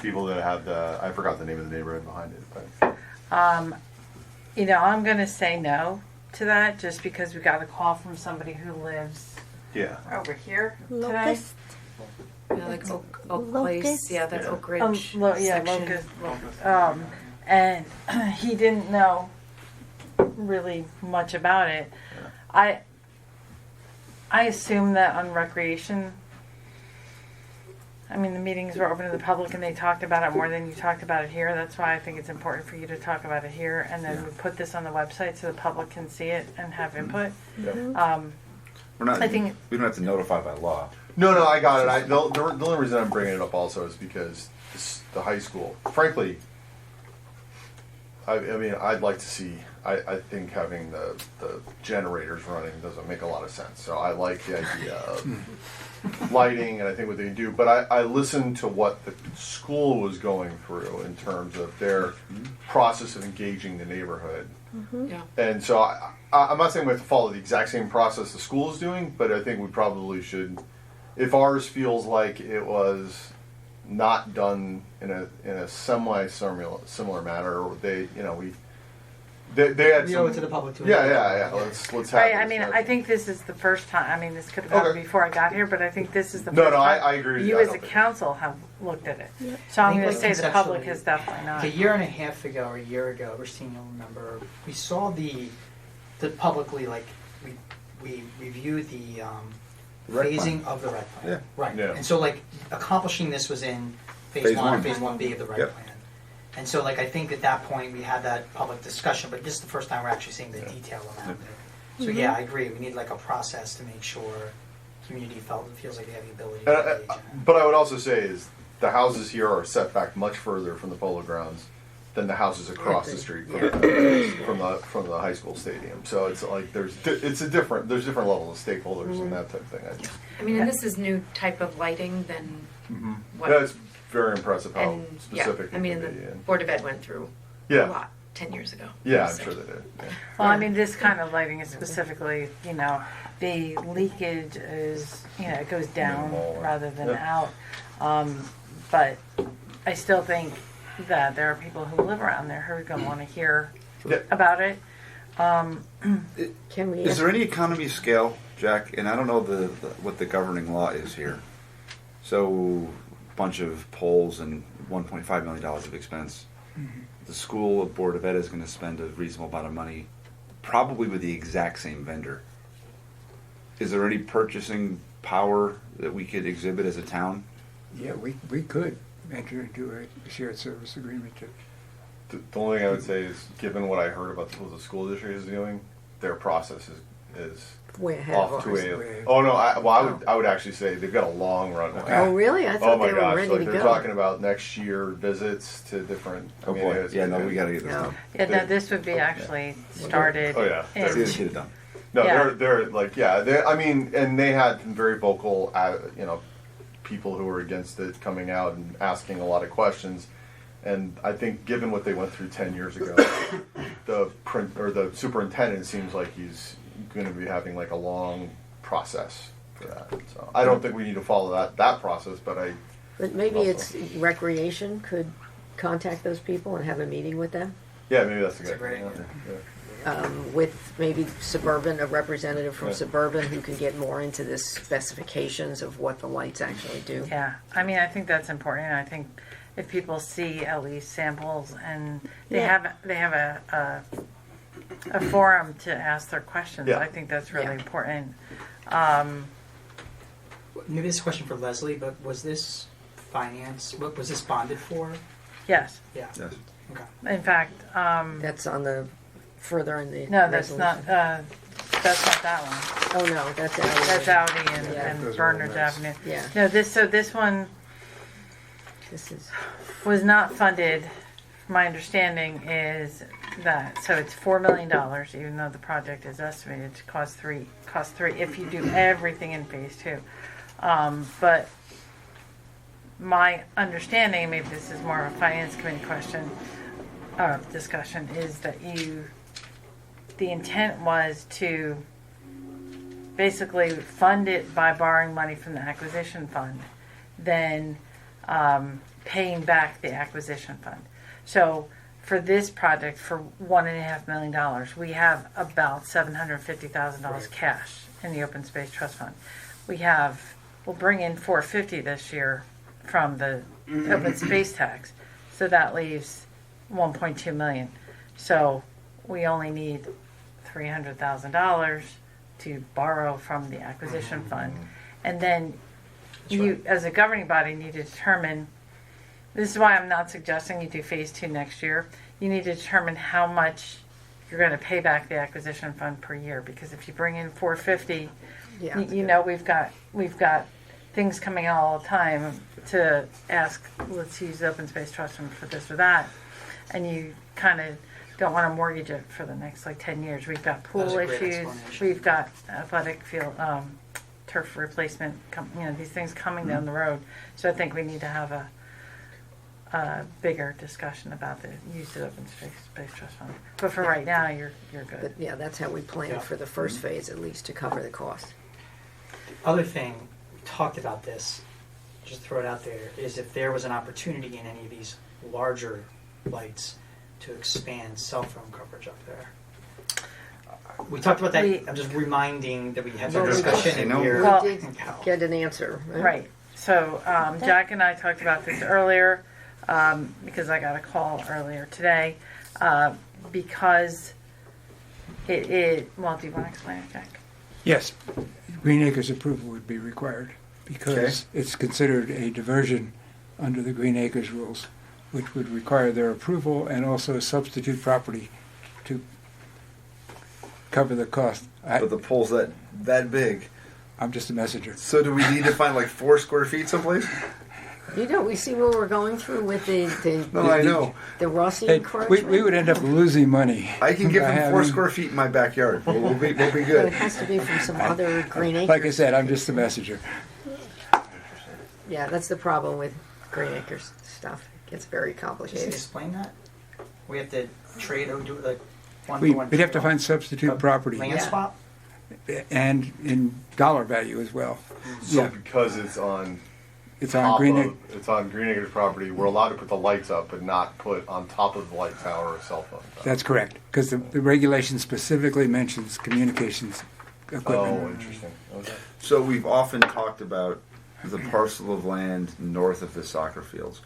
people that have I forgot the name of the neighborhood behind it, but I'm going to say no to that just because we got a call from somebody who lives yeah. over here today. Locust? Yeah, like Oak Place. Locust? Yeah, that Yeah. Oak Ridge Yeah, section. Locust. And he didn't know really much about it. I assume that on recreation, I mean, the meetings were open to the public and they talked about it more than you talked about it here. That's why I think it's important for you to talk about it here. And then we put this on the website so the public can see it and have input. We're not, I think- we don't have to notify by law. No, I got it. The only reason I'm bringing it up also is because the high school, frankly, I mean, I'd like to see, I think having the generators running doesn't make a lot of sense. So I like the idea of lighting and I think what they do. But I listened to what the school was going through in terms of their process of engaging the neighborhood. Yeah. And so I'm not saying we have to follow the exact same process the school is doing, but I think we probably should, if ours feels like it was not done in a similar manner, or they had We owe it to the public to yeah. Let's have. Right, I this mean, discussion. I think this is the first time. I mean, this could have happened Okay. before I got here, but I think this is the No, first time I agree with you. you I as don't a think- council have looked at it. Yep. So I'm I think, going to say like, the public conceptually, has definitely not. Like a year and a half ago or a year ago, Christine, you'll remember, we saw the publicly, like, we reviewed the rec phasing of the rec plan. Yeah. Right. Yeah. And so, like, accomplishing this was in phase Phase 1, one. phase 1B of the rec Yep. plan. And so, like, I think at that point we had that public discussion, but this is the first time we're actually seeing the detail around it. So yeah, I agree. We need like a process to make sure community feels like they have the ability to engage in it. But I would also say is the houses here are set back much further from the polo grounds than the houses across the street from the high school stadium. So it's like there's different levels of stakeholders and that type of thing. I mean, and this is new type of lighting than what. That's very impressive how and specific I mean, it the can be. And- Board of Ed went through a Yeah, lot 10 years ago. yeah, I'm So- sure they did. Yeah. Well, I mean, this kind of lighting is specifically, the leakage is, it goes down Minimal. rather than Yeah. out. But I still think that there are people who live around there who are going to want to hear Yeah. about it. Can we? Is there any economy of scale, Jack? And I don't know what the governing law is here. So, bunch of polls and $1.5 million of expense. The school board of ed is going to spend a reasonable amount of money, probably with the exact same vendor. Is there any purchasing power that we could exhibit as a town? Yeah, we could enter into a shared service agreement. The only thing I would say is, given what I heard about what the school district is doing, their process is Way ahead off of to ours. a. Oh no! I would actually say they've got a long runway. Oh, really? I Oh thought my they were gosh! ready Like to they're go. talking about next year visits to different. Oh boy, yeah, no, we gotta get this No. done. Yeah, no, this would be actually started. Oh yeah. in- Let's get it done. No, Yeah. they're like I mean, and they had some very vocal, people who were against it coming out and asking a lot of questions. And I think, given what they went through 10 years ago, the superintendent seems like he's going to be having like a long process for that. So I don't think we need to follow that process, but But maybe Also. it's recreation could contact those people and have a meeting with them. maybe that's a That's a good great idea. With maybe Suburban, a representative from Suburban who can get more into the specifications of what the lights actually do. Yeah, I mean, I think that's important. I think if people see at least samples and they Yeah. have a forum to ask their questions, Yeah. I think that's really Yeah. important. Maybe this is a question for Leslie, but was this finance? What was this bonded for? Yes, Yeah. Yes. Okay. in fact, That's on the further in the no, that's not. resolution. That's not that one. Oh no, that's Audi. That's Audi and, Yeah. and Those are all Bernards nice. Avenue. Yeah, No, this one this is was not funded. My understanding is that it's $4 million, even though the project is estimated to cost three if you do everything in phase 2. But my understanding, maybe this is more of a finance committee question, discussion, is that the intent was to basically fund it by borrowing money from the acquisition fund, then paying back the acquisition fund. So for this project, for $1.5 million, we have about $750,000 cash in the open space trust fund. We'll bring in $450 this year from the open space tax, so that leaves $1.2 million. So we only need $300,000 to borrow from the acquisition fund, and then you, as a governing body, need to determine. This is why I'm not suggesting you do phase 2 next year. You need to determine how much you're going to pay back the acquisition fund per year, because if you bring in $450, yeah. you know we've got things coming out all the time to ask, let's use the open space trust fund for this or that, and you kind of don't want to mortgage it for the next 10 years. We've got pool That's a great issues, explanation. we've got athletic field turf replacement, these things coming down the road. So I think we need to have a bigger discussion about the use of open space trust fund. But for right now, you're good. But yeah, that's how we planned Yeah. for the first phase, at least, to cover the cost. Other thing, we talked about this, just throw it out there, is if there was an opportunity in any of these larger lights to expand cell phone coverage up there. We talked about that. I'm just reminding that we had that Well, we discussion did- in I know. here. Well- We did get an answer, right? Right. So Jack and I talked about this earlier because I got a call earlier today because well, do you want to explain it, Jack? Yes, Green Acres approval would be required because it's considered a diversion under the Green Acres rules, which would require their approval and also substitute property to cover the cost. But the pole's that big. I'm just a messenger. So do we need to find 4 square feet someplace? You know, we see what we're going through with the No, I know. the Rossi Hey, encroachment. we would end up losing money. I can give by him 4 having- square feet in my backyard. We'll be But it good. has to be from some other Green Acres. Like I said, I'm just a messenger. Yeah, that's the problem with Green Acres stuff. It gets very Just complicated. explain that. We have to trade or do one We'd for one. have to find substitute property land Yeah. swap. and in dollar value as well. So Yeah, because it's on it's on Green Acres. it's on Green Acres property, we're allowed to put the lights up, but not put on top of the light tower or cell phone tower. That's correct, because the regulation specifically mentions communications Oh, equipment. interesting. Okay. So we've often talked about the parcel of land north of the soccer fields.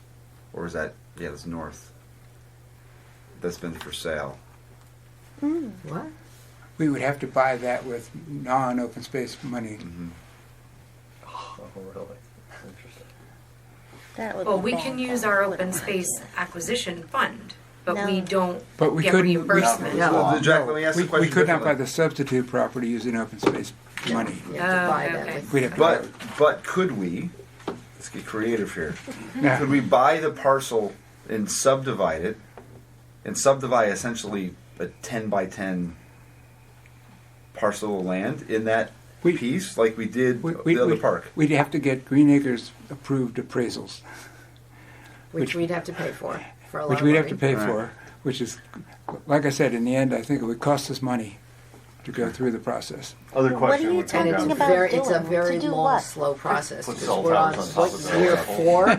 Or is that, yeah, that's north. That's been for sale. What? We would have to buy that with non-open space money. Oh, really? Interesting. That would Well, be we bad. can use our open space acquisition fund, but we No. don't But we get couldn't- reimbursement. No. Well, Jack, let me ask the question. We could not buy differently. the substitute property using open space money. You have to buy Oh, that. okay. We'd have to But could we, let's get creative here, Yeah. could we buy the parcel and subdivide it, and subdivide essentially a 10 by 10 parcel of land in that We- piece, like we did the other park? We'd have to get Green Acres approved appraisals, Which we'd have to pay for a lot which of we'd money. have to pay Right. for, which is, like I said, in the end, I think it would cost us money to go through the process. Other What are question you would come And talking it's down. about it's a doing? very To do long, what? slow process. Put because cell we're on, towers on top what, of the year cell. 4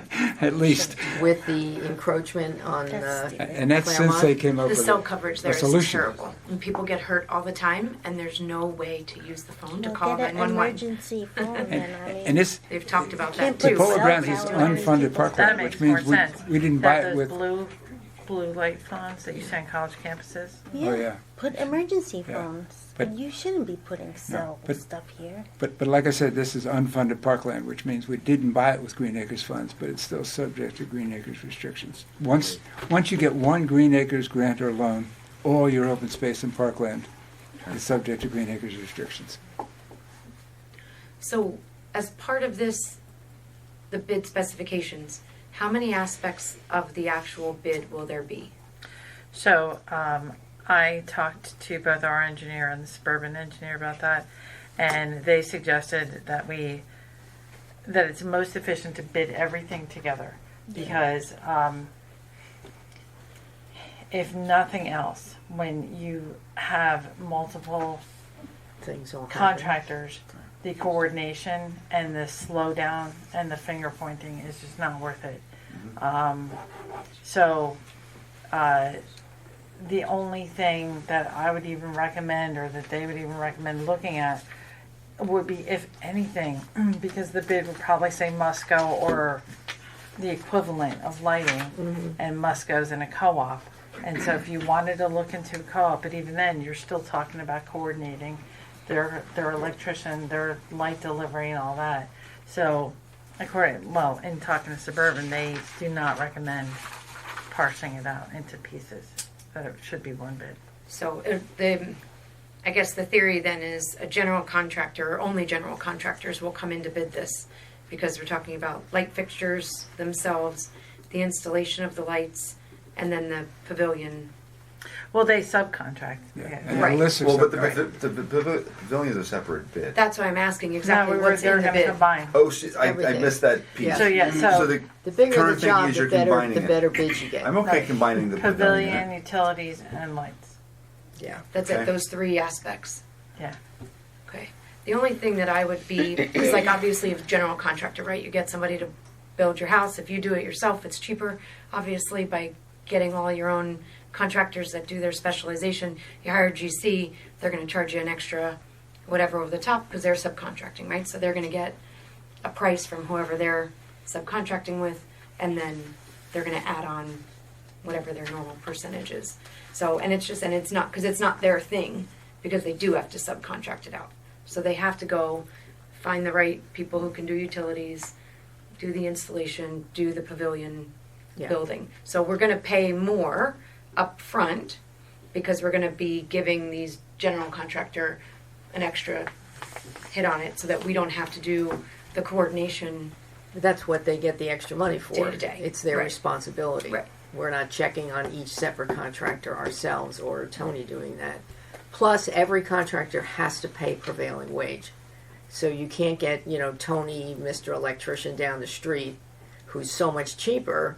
At least. with the encroachment on, That's stupid. And that's since they came up The with cell a coverage there is solution. terrible. And people get hurt all the time, and there's no way to use the phone to Well, call get an 911. emergency phone then, I mean. And this, They've talked about Can't that put the too. Polo cell Grounds is towers in unfunded people's parkland, That which makes more means sense. we didn't buy That it those with, blue light phones that you see on college campuses. oh yeah. Put emergency Yeah. phones. But- You shouldn't be putting cell but- stuff here. But like I said, this is unfunded parkland, which means we didn't buy it with Green Acres funds, but it's still subject to Green Acres restrictions. Once you get one Green Acres grant or loan, all your open space and parkland is subject to Green Acres restrictions. So, as part of this, the bid specifications, how many aspects of the actual bid will there be? So I talked to both our engineer and the suburban engineer about that, and they suggested that it's most efficient to bid everything together because if nothing else, when you have multiple things all happen. contractors, the coordination and the slowdown and the finger pointing is just not worth it. The only thing that I would even recommend, or that they would even recommend looking at, would be, if anything, because the bid would probably say must go or the equivalent of lighting, and must goes in a co-op. And so if you wanted to look into a co-op, but even then, you're still talking about coordinating their electrician, their light delivery and all that. So, in talking to Suburban, they do not recommend parsing it out into pieces, that it should be one bid. So, I guess the theory then is a general contractor, or only general contractors will come in to bid this, because we're talking about light fixtures themselves, the installation of the lights, and then the pavilion. Well, they subcontract. Yeah. Yeah. And Right. Alyssa Well, but said- the pavilion is a separate bid. That's what I'm asking, No, exactly what's they're in the going to bid. combine. Oh, shit, I Everything. missed that piece. Yeah. So yeah, so The bigger current the thinking job, is the you're better, combining the it. better bids you get. I'm okay combining the pavilion, pavilion. utilities, and lights. Yeah. That's Okay. it, those three aspects. Yeah. Okay. The only thing that I would be, is like obviously a general contractor, right? You get somebody to build your house. If you do it yourself, it's cheaper, obviously, by getting all your own contractors that do their specialization. You hire GC, they're going to charge you an extra whatever over the top because they're subcontracting, right? So they're going to get a price from whoever they're subcontracting with, and then they're going to add on whatever their normal percentage is. So, and it's not, because it's not their thing, because they do have to subcontract it out. So they have to go find the right people who can do utilities, do the installation, do the pavilion Yeah. building. So we're going to pay more up front because we're going to be giving these general contractor an extra hit on it so that we don't have to do the coordination. That's what they get the extra money for. Day to day. It's their Right. responsibility. Right. We're not checking on each separate contractor ourselves or Tony doing that. Plus, every contractor has to pay prevailing wage. So you can't get, Tony, Mr. Electrician down the street, who's so much cheaper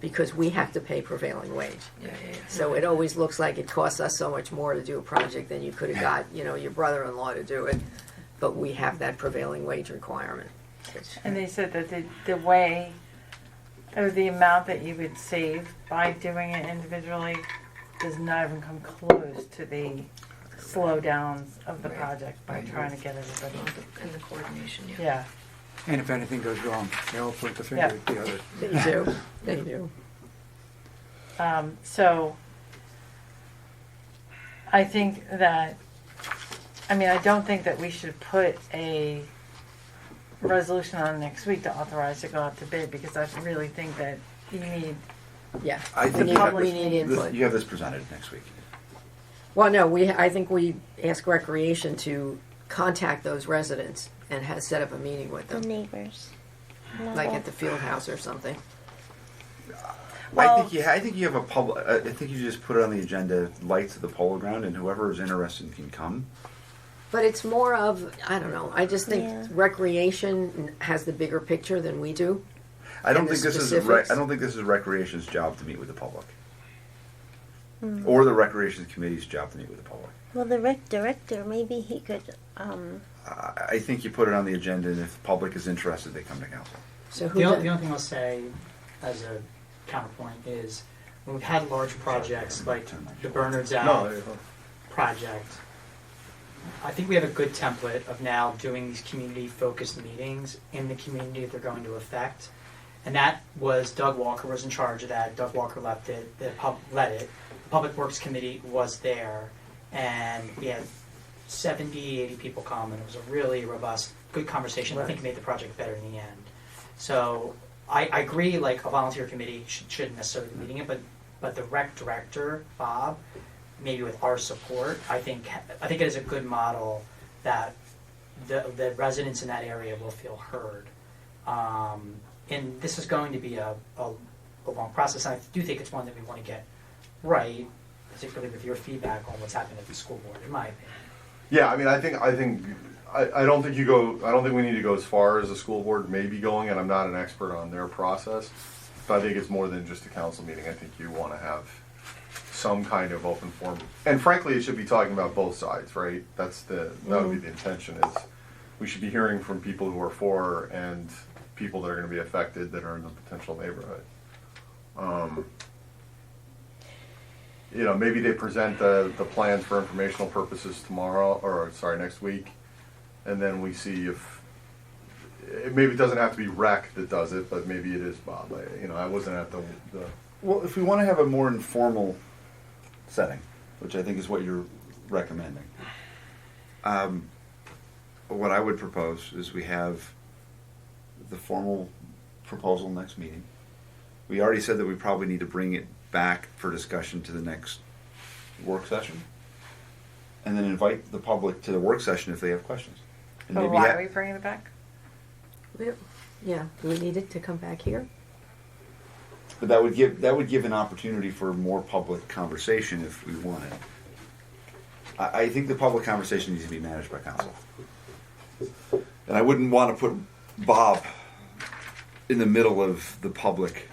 because we have to pay prevailing wage. Yeah. So it always looks like it costs us so much more to do a project than you could have got, your brother-in-law to do it. But we have that prevailing wage requirement. And they said that the way, or the amount that you would save by doing it individually does not even come close to the slowdowns of the project by trying to get everybody. And the coordination, yeah. Yeah. And if anything goes wrong, they all point the finger Yeah. at the other. They do. They do. So I think that, I don't think that we should put a resolution on next week to authorize to go out to bid, because I really think that you need Yeah. I think we you have need, we this, need input. you have this presented next week. Well, no, I think we ask Recreation to contact those residents and set up a meeting with The them, neighbors. like at the field house or something. Well- I think you have a public. I think you just put it on the agenda, lights at the polo ground, and whoever is interested can come. But it's more of, I don't know, I just think Yeah. Recreation has the bigger picture than we do. I don't And the think this specifics? I don't think this is Recreation's job to meet with the public, or the Recreation Committee's job to meet with the public. Well, the rec director, maybe he could. I think you put it on the agenda, and if the public is interested, they come to council. So The only who? thing I'll say as a counterpoint is when we've had large projects like the Bernards Ave project, I think we have a good template of now doing these community-focused meetings in the community that they're going to affect. And that was, Doug Walker was in charge of that. Doug Walker led it. The Public Works Committee was there. And we had 70, 80 people come, and it was a really robust, good conversation. I think it made the project better in the end. So I agree, like a volunteer committee shouldn't necessarily be leading it, but the rec director, Bob, maybe with our support, I think it is a good model that the residents in that area will feel heard. And this is going to be a long process, and I do think it's one that we want to get right, particularly with your feedback on what's happening at the school board, in my opinion. Yeah, I mean, I don't think we need to go as far as the school board may be going, and I'm not an expert on their process. But I think it's more than just a council meeting. I think you want to have some kind of open forum. And frankly, it should be talking about both sides, right? That would be the intention, is we should be hearing from people who are for and people that are going to be affected that are in the potential neighborhood. Maybe they present the plans for informational purposes next week, and then we see if maybe it doesn't have to be Rec that does it, but maybe it is Bob. I wasn't at the Well, if we want to have a more informal setting, which I think is what you're recommending, what I would propose is we have the formal proposal next meeting. We already said that we probably need to bring it back for discussion to the next work session, and then invite the public to the work session if they have questions. And But maybe why are we bringing it back? Yeah, do we need it to come back here? But that would give an opportunity for more public conversation if we wanted. I think the public conversation needs to be managed by council, and I wouldn't want to put Bob in the middle of the public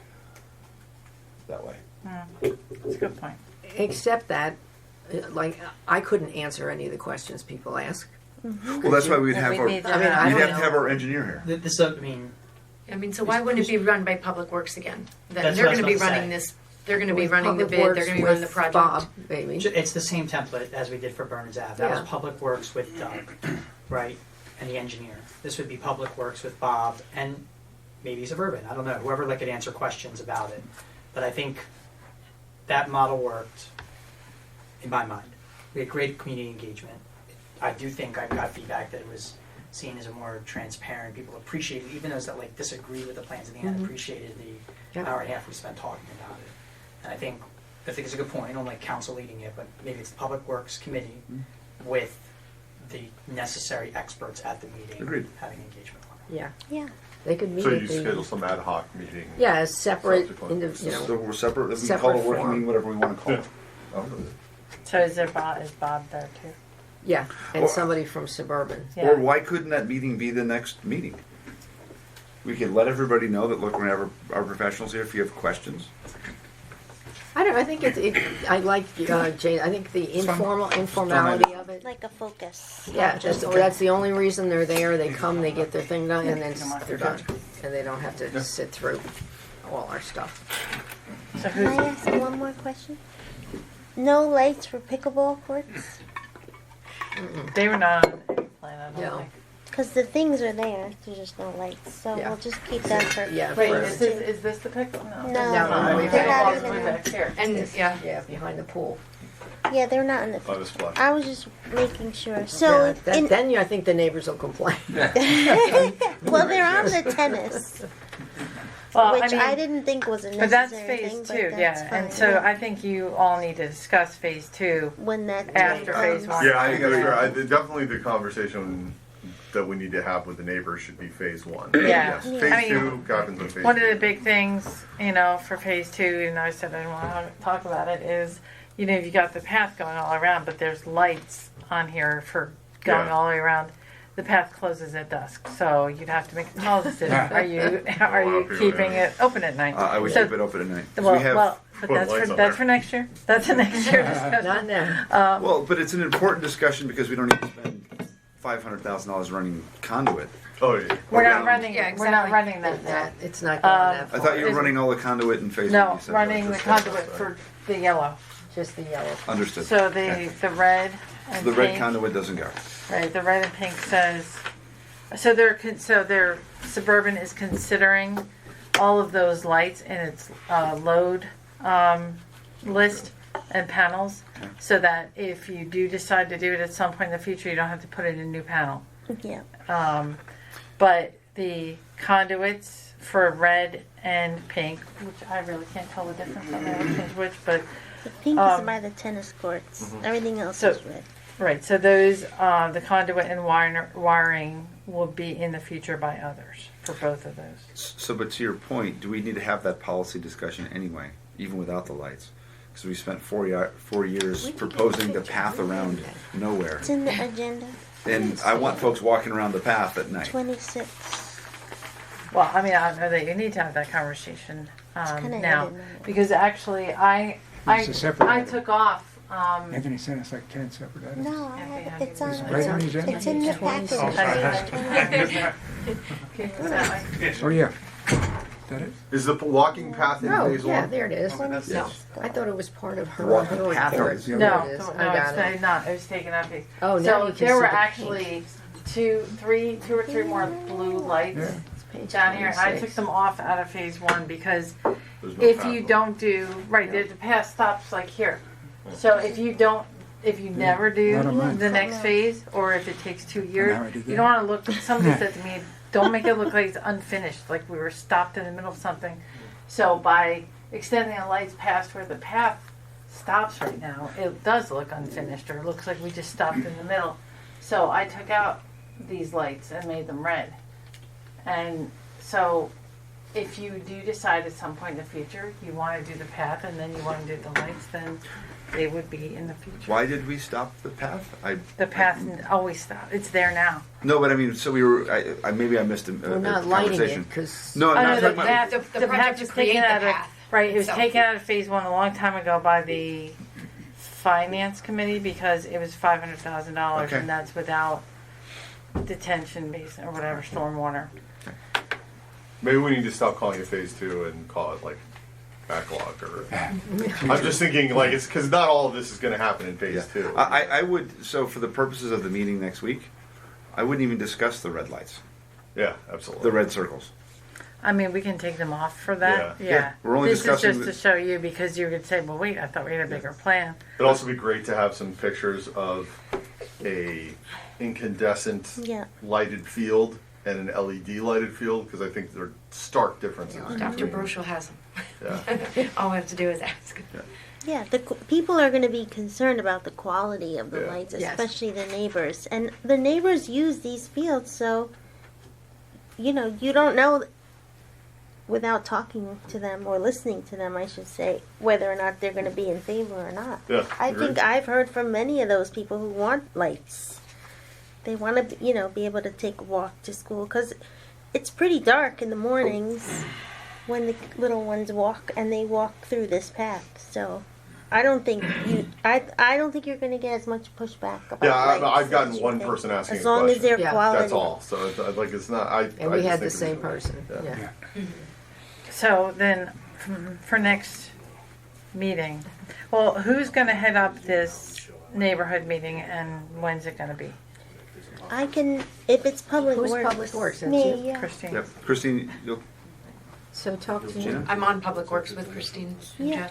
that way. That's a good point. Except that, I couldn't answer any of the questions people ask. Well, that's why we'd have we our need to I mean, I we'd don't have to know. have our engineer here. This, I mean, So why wouldn't it be run by Public Works again? That's They're what I was going to be about to running say. this. They're going to be With running the Public bid. They're Works going to be running the with project. Bob, maybe. it's the same template as we did for Bernards Ave. That Yeah. was Public Works with Doug, right, and the engineer. This would be Public Works with Bob and maybe Suburban. I don't know, whoever could answer questions about it. But I think that model worked in my mind. We had great community engagement. I do think I got feedback that it was seen as a more transparent. People appreciated, even those that disagreed with the plans at the end, appreciated the Yeah. hour and a half we spent talking about it. And I think it's a good point. I don't like council leading it, but maybe it's the Public Works Committee with the necessary experts at the meeting Agreed. having engagement on it. Yeah, Yeah. they could meet So at you the, schedule some ad hoc meeting. yeah, as separate, Subsequent. So we're separate. We can Separate call it a working forum. meeting, whatever we want to call it. So is Bob there too? yeah, and Or- somebody from Suburban. Yeah. Or why couldn't that meeting be the next meeting? We could let everybody know that, look, we're going to have our professionals here if you have questions. I don't know, I think I like, Jane, I think the informality of it. Like a focus. Yeah, that's the only reason they're there. They come, they get their thing done, and then they're done. And they don't have to sit through all our stuff. So Can I who's, ask one more question? No lights for pickleball courts? they were not on any plan, I don't No. think. Because the things are there, there's just no lights. So Yeah. we'll just keep that for. Yeah, Wait, for- is this the pickle? No. No, No, they're they're not All the even way there. back here. And yeah, yeah, behind the pool. Yeah, they're not in the. By the splash. I was just making sure. So, Yeah, in, then I think the neighbors will complain. well, they're on the tennis. Well, which I I mean, didn't think was a necessary but that's thing, phase but two, that's yeah. fine, And so yeah. I think you all need to discuss phase two. When that after time phase comes. one. Yeah, I think that's fair. Definitely the conversation that we need to have with the neighbors should be phase one. Yeah. Yes. Yeah. Phase I mean, two happens in phase One of two. the big things, for phase two, and I said I didn't want to talk about it, is, you got the path going all around, but there's lights on here for going Yeah. all the way around. The path closes at dusk, so you'd have to make a call decision. Are you keeping it open at night? I would So- keep it open at night. 'Cause Well, we have, but Put that's lights for on that's there. for next year. That's a next year discussion. Not now. well, but it's an important discussion because we don't need to spend $500,000 running conduit. Oh, yeah. We're not Around- running. Yeah, We're not exactly. running that now. That, it's not going that I far. thought you were Is- running all the conduit in phase one. No, you said, running the just- conduit for the yellow. Just the yellow. Understood. So the red and The red pink, conduit doesn't go. right? The red and pink says. So their Suburban is considering all of those lights in its load list and panels, so that if you do decide to do it at some point in the future, you don't have to put in a new panel. Yeah. But the conduits for red and pink, which I really can't tell the difference on which, but The pink Um, is by the tennis courts. Everything else so- is red. right. So those the conduit and wiring will be in the future by others for both of those. So, but to your point, do we need to have that policy discussion anyway, even without the lights? Because we spent 4 years We can proposing get the pictures. path around nowhere. It's in the agenda. And I want folks walking around the path at night. 26. Well, I mean, I know that you need to have that conversation kinda now, added, isn't it? because actually, It's a separate I item. took off. Anthony sent us like 10 separate items. No, I have it. It's on. It's right on the agenda? It's in the package. Oh, sorry. Oh, yeah. Is that it? Is the walking path in Oh, phase yeah, one? there it is. 26. No, I thought it was part of her Walking report. path There is- it No, is. no, I got it's it. not. It was taken out. Oh, now So you can there see were the actually two or three more blue lights Yeah. It's page down here, and I 26. took them off out of phase one because There's no if path you on. don't do right, the path stops like here. So if you never do Not on mine. the next phase, or if it takes 2 years, Now I do you that. don't want to look. Somebody said to me, "Don't make it look like it's unfinished, like we were stopped in the middle of something." So by extending the lights past where the path stops right now, it does look unfinished, or it looks like we just stopped in the middle. So I took out these lights and made them red. And so if you do decide at some point in the future you want to do the path and then you want to do the lights, then they would be in the future. Why did we stop the path? The path always stops. It's there now. No, but I mean, so we were. I maybe I missed a We're not lighting conversation. it because No, I'm Oh, not no, talking the about. path, The the project path to was create taken the out of, path right, it was itself. taken out of phase one a long time ago by the finance committee because it was $500,000 Okay. and that's without detention basin or whatever, stormwater. Maybe we need to stop calling it phase two and call it like backlog or. I'm just thinking like it's because not all of this is going to happen in phase Yeah. two. I would. So for the purposes of the meeting next week, I wouldn't even discuss the red lights, Yeah, absolutely. the red circles. I mean, we can take them off for that. Yeah. Yeah. Yeah, we're only this discussing is just to show you because you could say, well, wait, I thought we had a bigger plan. It'd also be great to have some pictures of a incandescent Yeah. lighted field and an LED lighted field because I think they're stark differences. Dr. between- Brochel has them. Yeah. All we have to do is ask. Yeah, people are going to be concerned about the quality of the Yeah. lights, Yes. especially the neighbors. And the neighbors use these fields, so, you don't know without talking to them or listening to them, I should say, whether or not they're going to be in favor or not. Yeah, I agreed. think I've heard from many of those people who want lights. They want to, be able to take a walk to school because it's pretty dark in the mornings when the little ones walk and they walk through this path. So I don't think I don't think you're going to get as much pushback about Yeah, lights I've gotten as you one think. person asking as a long as question. they're Yeah. quality. That's all. So like it's not. and I we just had think the it's- same person. Yeah. Yeah. So then, for next meeting, well, who's going to head up this neighborhood meeting and when's it going to be? I can if it's public Who's works. Public Works? That's Me, you? yeah. Christine? Yep, Christine. So talk to Gina? I'm on Public Works with Christine and Yeah.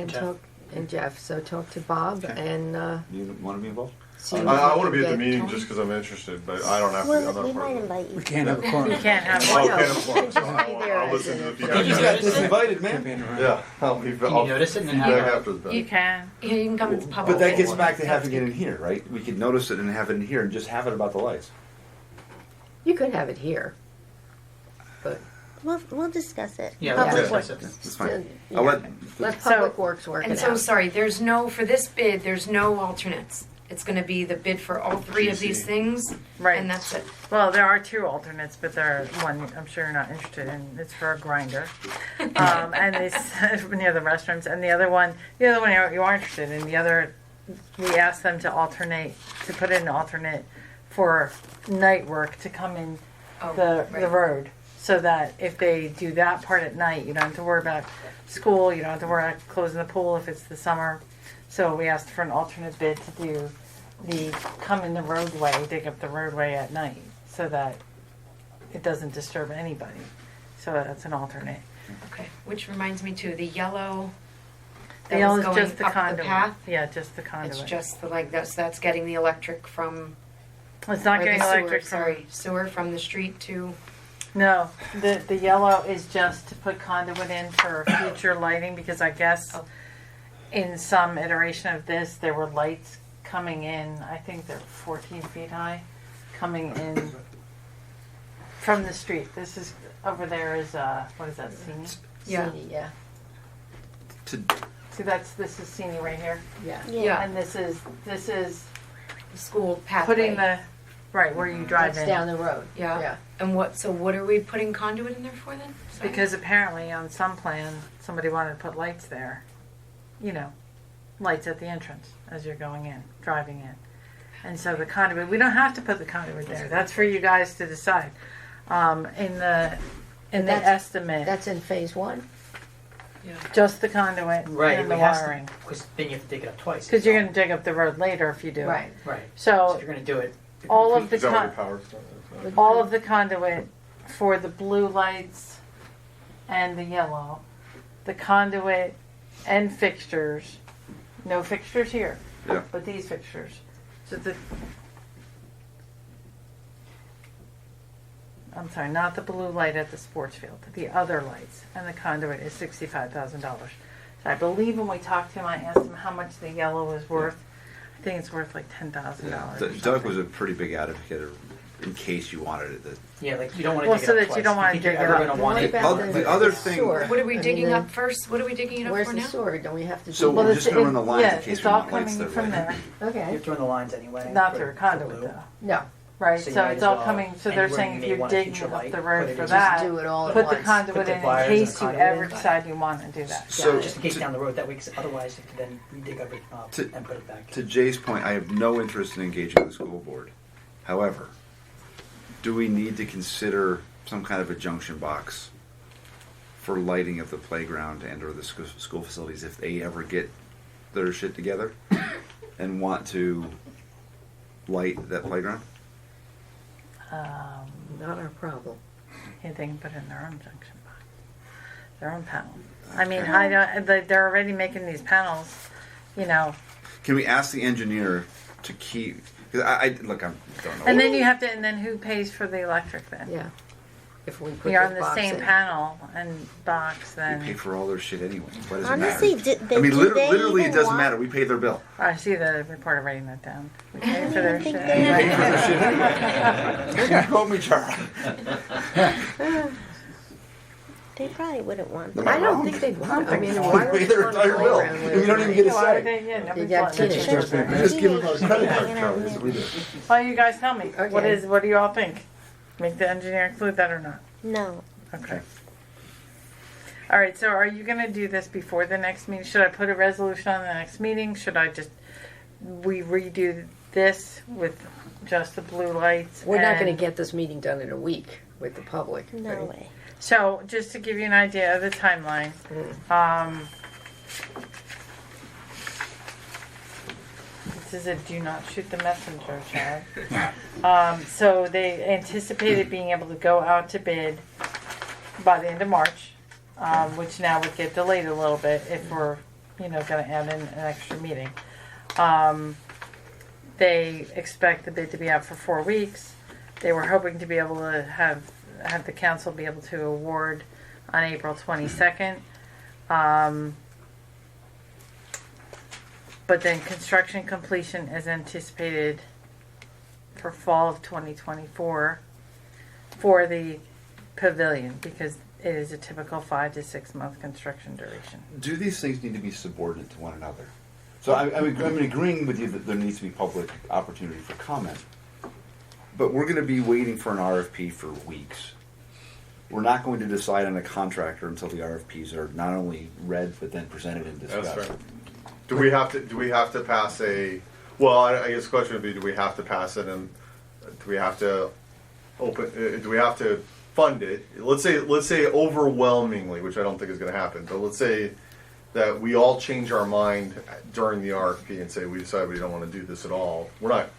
Jeff. and Jeff. So talk to Bob Okay. and You want to be involved? See if I we want to can be at the get meeting Tony. just because I'm interested, but I don't have to. I'm Well, not we part might of it. invite you. We can't have a quorum. You can't have Oh, one. okay, no problem. So Just be I'll there as listen an to the observer. You just got disinvited, man. Yeah, I'll be. Can you notice it and then Back have after the You can. Yeah, you can come as public. But that gets back to having it in here, right? We could notice it and have it in here and just have it about the lights. You could have it here, but We'll discuss it. Yeah, Yeah. let's discuss it. That's fine. yeah. I'll let, Let So- Public Works work And it so, out. sorry, there's no, for this bid, there's no alternates. It's gonna be the bid for all three of these things, Right. and that's it. Well, there are two alternates, but there one I'm sure you're not interested in. It's for a grinder, and it's near the restrooms. And the other one you are interested in. The other, we asked them to put in an alternate for night work to come in the road, so that if they do that part at night, you don't have to worry about school. You don't have to worry about closing the pool if it's the summer. So we asked for an alternate bid to do the come in the roadway, dig up the roadway at night, so that it doesn't disturb anybody. So that's an alternate. Okay, which reminds me too, the yellow The that yellow was is going just the up the conduit. path. Yeah, just the conduit. It's just the, like, that's getting the electric from, It's not or getting the sewer, electric from. sewer from the street to, No, the yellow is just to put conduit in for future lighting, because I guess in some iteration of this, there were lights coming in, I think they're 14 feet high, coming in from the street. This is, over there is, what is that, Sini? Yeah. CD, yeah, to, See, this is Sini right here. yeah. yeah, And this is the school pathway. putting the, right, where you drive That's in. down the road. Yeah. Yeah. And what are we putting conduit in there for then? Sorry. Because apparently on some plan, somebody wanted to put lights there. You know, lights at the entrance as you're going in, driving in. And so the conduit, we don't have to put the conduit there. That's for you guys to decide. In the estimate, That's in phase one. just the conduit Right, and the we have to- wiring. Because then you have to dig it up twice. Because you're going to dig up the road later if you do. Right. Right. So So if you're going to do it. all of the Is that what your power is? all of the conduit for the blue lights and the yellow, the conduit and fixtures, no fixtures here, Yeah. but these fixtures. So I'm sorry, not the blue light at the sports field, the other lights, and the conduit is $65,000. So I believe when we talked to him, I asked him how much the yellow was worth. I think it's worth like $10,000. Doug was a pretty big advocate of, in case you wanted it. That, Yeah, like you don't want to Well, dig so it up that you twice. don't wanna think dig you're it ever up. going to want What it. about the other the thing- sewer? What are we I mean, digging the- up first? What are we digging it up Where's for the now? sewer? Don't we have to? So do- we're just going to run the lines yeah, in case it's we all want lights coming that from way. there, Okay. You're throwing the lines anyway. not for- through a for conduit blue. though. No. Right, So you so might it's as all well, coming, so they're anywhere saying you if may you're want a digging future up light, the put road it for in. that, Do it all at put the once. conduit Put the in wires and case the you conduit ever in. decide you want to do that. So Just in case to- down the road that way, 'cause otherwise you could then dig up it To- and put it back. To Jay's point, I have no interest in engaging the school board. However, do we need to consider some kind of a junction box for lighting of the playground and or the school facilities if they ever get their shit together and want to light that playground? Not our problem. Yeah, they can put in their own junction box, their own panel. I mean, I don't, they're already making these panels, you know, Can we ask the engineer to keep? Because I look, I don't know. and then you have to, and then who pays for the electric then? Yeah. If we put You're this on the box same in. panel and box, we pay then, for all their shit anyway. Why does Honestly, it matter? did they, I mean, do they literally, it even doesn't want- matter. We pay their bill. I see the reporter writing that down. We pay don't for their even think shit. they- They're gonna quote me, Charlie. They probably wouldn't want No, that. I don't think they'd want. I mean, why would Pay you their want a entire bill. playground And we don't even get a Why say. would they- yeah, nobody's got letting them teenagers. do that. Just give them a credit card, Charlie. That's what we do. Well, you guys tell me. Okay. What do you all think? Make the engineer include that or not? No. Okay. All right, so are you going to do this before the next meeting? Should I put a resolution on the next meeting? Should I just, we redo this with just the blue lights? We're not going and- to get this meeting done in a week with the public. No right? way. So, just to give you an idea of the timeline, this is a do not shoot the messenger, Chad. So they anticipated being able to go out to bid by the end of March, which now would get delayed a little bit if we're, going to add in an extra meeting. They expect the bid to be out for 4 weeks. They were hoping to be able to have the council be able to award on April 22nd. But then construction completion is anticipated for fall of 2024 for the pavilion, because it is a typical 5 to 6 month construction duration. Do these things need to be subordinate to one another? So I'm agreeing with you that there needs to be public opportunity for comment. But we're going to be waiting for an RFP for weeks. We're not going to decide on a contractor until the RFPs are not only read but then presented and discussed. That's right. Do we have to pass a? Well, I guess the question would be: do we have to pass it, and do we have to do we have to fund it? Let's say overwhelmingly, which I don't think is going to happen, but let's say that we all change our mind during the RFP and say we decide we don't want to do this at all. We're not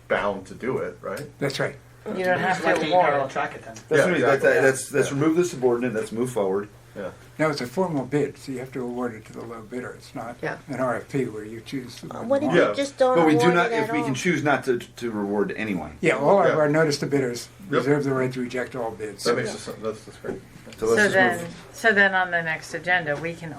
bound to do it, right? That's right. You don't have Why to can't you parallel award. track it then? That's Yeah, what I mean. exactly. Let's remove the subordinate. Let's move forward. Yeah. Now, it's a formal bid, so you have to award it to the low bidder. It's not Yeah. an RFP where you choose the one What you if want. you just don't But we award do not. it at If we all? can choose not to reward anyone. Yeah, all Yeah. of our notice to bidders Yep. reserve the right to reject all bids. That makes us. That's great. So let's just move. So then on the next agenda, we can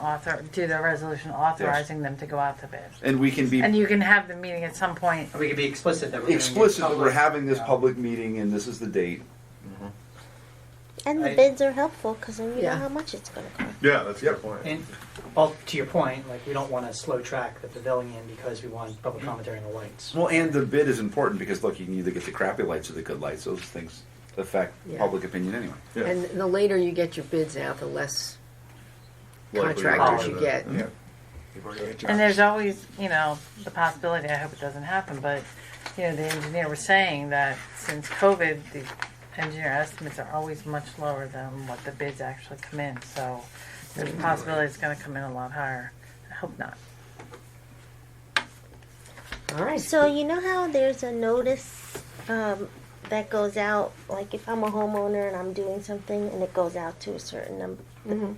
do the resolution authorizing them to go out to bid. And we can be And you can have the meeting at some point. We could be explicit that we're doing it explicit that we're public. having this Yeah. public meeting and this is the date. And the I- bids are helpful because then you Yeah. know how much it's going to cost. Yeah, that's a Yep. good point. And well, to your point, like we don't want to slow track the pavilion because we want public commentary on the lights. Well, and the bid is important because look, you can either get the crappy lights or the good lights. Those things affect Yeah. public opinion anyway. Yeah. And the later you get your bids out, the less Likely contractors to you do get. that. You've already got And jobs. there's always, the possibility, I hope it doesn't happen, but, the engineer was saying that since COVID, the engineer estimates are always much lower than what the bids actually come in. So there's a possibility it's going to come in a lot higher. I hope not. All right. So you know how there's a notice that goes out, like if I'm a homeowner and I'm doing something and it goes out to a certain number. Mhm.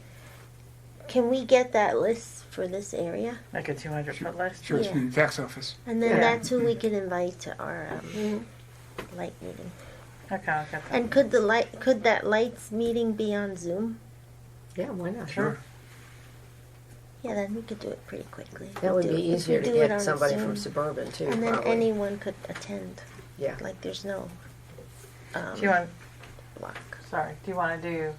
Can we get that list for this area? Like a 200-foot list. Sure, it's Yeah. in the tax office. And then Yeah. that's who we can invite to our Mm-hmm. light meeting. Okay, I'll get that. And could that lights meeting be on Zoom? Yeah, why not? Sure. Yeah, then we could do it pretty quickly. If That we would do- be if we easier to do it get on somebody Zoom. from suburban too, And then probably. anyone could attend. Yeah. Like there's no Do you want, block. do you want to do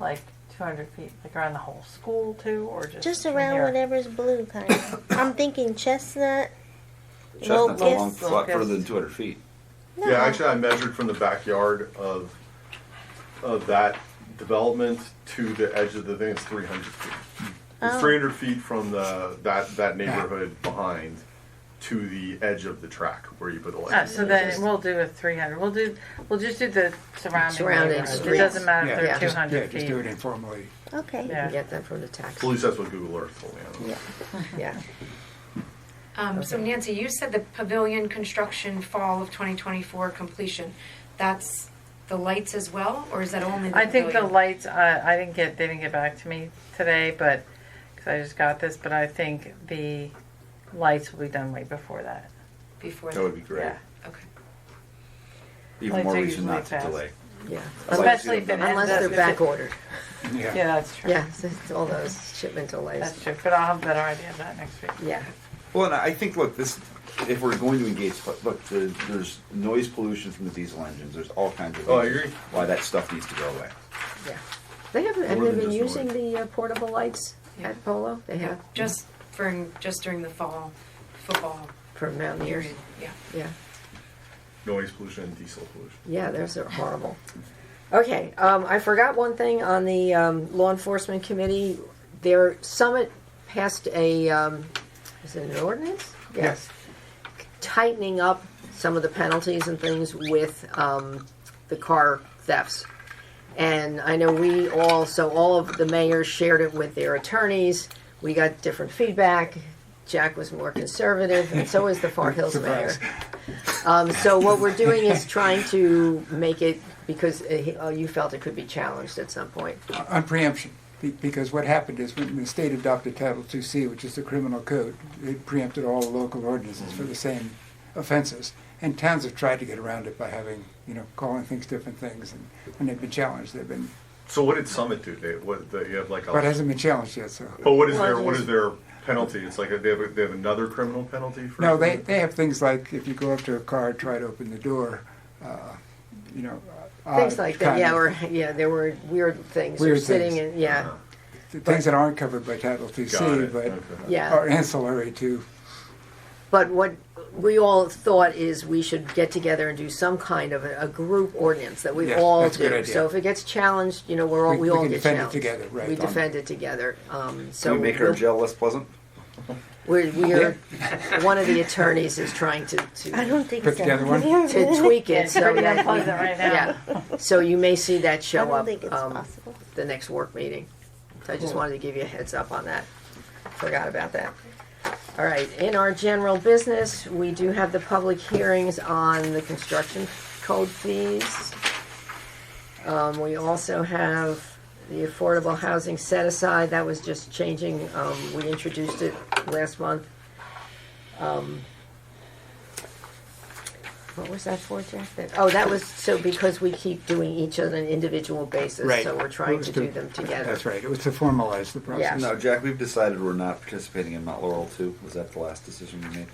like 200 feet, like around the whole school too, or just Just from around here? whatever's blue, kind of. I'm thinking chestnut. Chestnut's a long, Locust. lot further than 200 feet. No. Yeah, actually, I measured from the backyard of that development to the edge of the thing. It's 300 feet. It's Oh. 300 feet from that neighborhood behind to the edge of the track where you put the light. So then we'll do a 300. We'll just do the surrounding Surrounding neighborhoods. It streets. doesn't matter if Yeah, they're yeah. 200 Yeah, feet. just do it informally. Okay. You Yeah. can get that from the tax. At least that's what Google Earth told me. I don't know. Yeah. So Nancy, you said the pavilion construction fall of 2024 completion. That's the lights as well, or is that only the I think the pavilion? lights. They didn't get back to me today, but because I just got this. But I think the lights will be done way before that. Before That would be great. Yeah, Okay. Even Lights more are reason usually not to fast. delay. Yeah. especially if it Unless ends they're up- back ordered. Yeah. Yeah, that's true. Yeah, it's all those shipment delays. That's true. But I'll have a better idea of that next week. Yeah. Well, and I think, look, if we're going to engage, look, there's noise pollution from the diesel engines. There's all kinds of Oh, I reasons agree. why that stuff needs to go away. Yeah. They haven't. Have More they than been just using the portable lights at Polo? They Yeah, have just during the fall football for Mountaineers. period. Yeah. Yeah. Noise pollution and diesel pollution. Yeah, those are horrible. Okay, I forgot one thing on the law enforcement committee. Their summit passed a, is it an ordinance? Yes. Tightening up some of the penalties and things with the car thefts. And I know all of the mayors shared it with their attorneys. We got different feedback. Jack was more conservative, and so is the Far Hills mayor. Surprise. So what we're doing is trying to make it, because you felt it could be challenged at some point. On preemption, because what happened is when the state adopted Title IIc, which is the criminal code, it preempted all local ordinances for the same offenses. And towns have tried to get around it by having, calling things different things, and they've been challenged. They've been, So what did Summit do? You have like a. but it hasn't been challenged yet, so. But what is Well, their, what is their penalty? It's like they have another criminal penalty for. No, they have things like if you go up to a car, try to open the door, Things like that, kind yeah, of- or, yeah, there were weird things, or Weird sitting things. in, yeah, things that aren't covered by Title Got IIc, it. but Okay. yeah. are ancillary to. But what we all thought is we should get together and do some kind of a group ordinance that we Yes, all that's a good do. idea. So if it gets challenged, we all can get defend it challenged. together, right? We defend it together. So Can we make our we'll- jail less pleasant? we're one of the attorneys is trying to I don't think Put so. together one? to tweak it It's so pretty that unpleasant right now. yeah. So you may see that I show don't up think it's possible. the next work meeting. So I just wanted to give you a heads up on that. Forgot about that. All right, in our general business, we do have the public hearings on the construction code fees. We also have the affordable housing set aside, that was just changing, we introduced it last month. What was that for, Jack? That was, so because we keep doing each on an individual basis, Right. so we're trying It was to do them together. That's right. It was to formalize the process. No, Jack, we've decided we're not participating in Mount Laurel 2. Was that the last decision we made?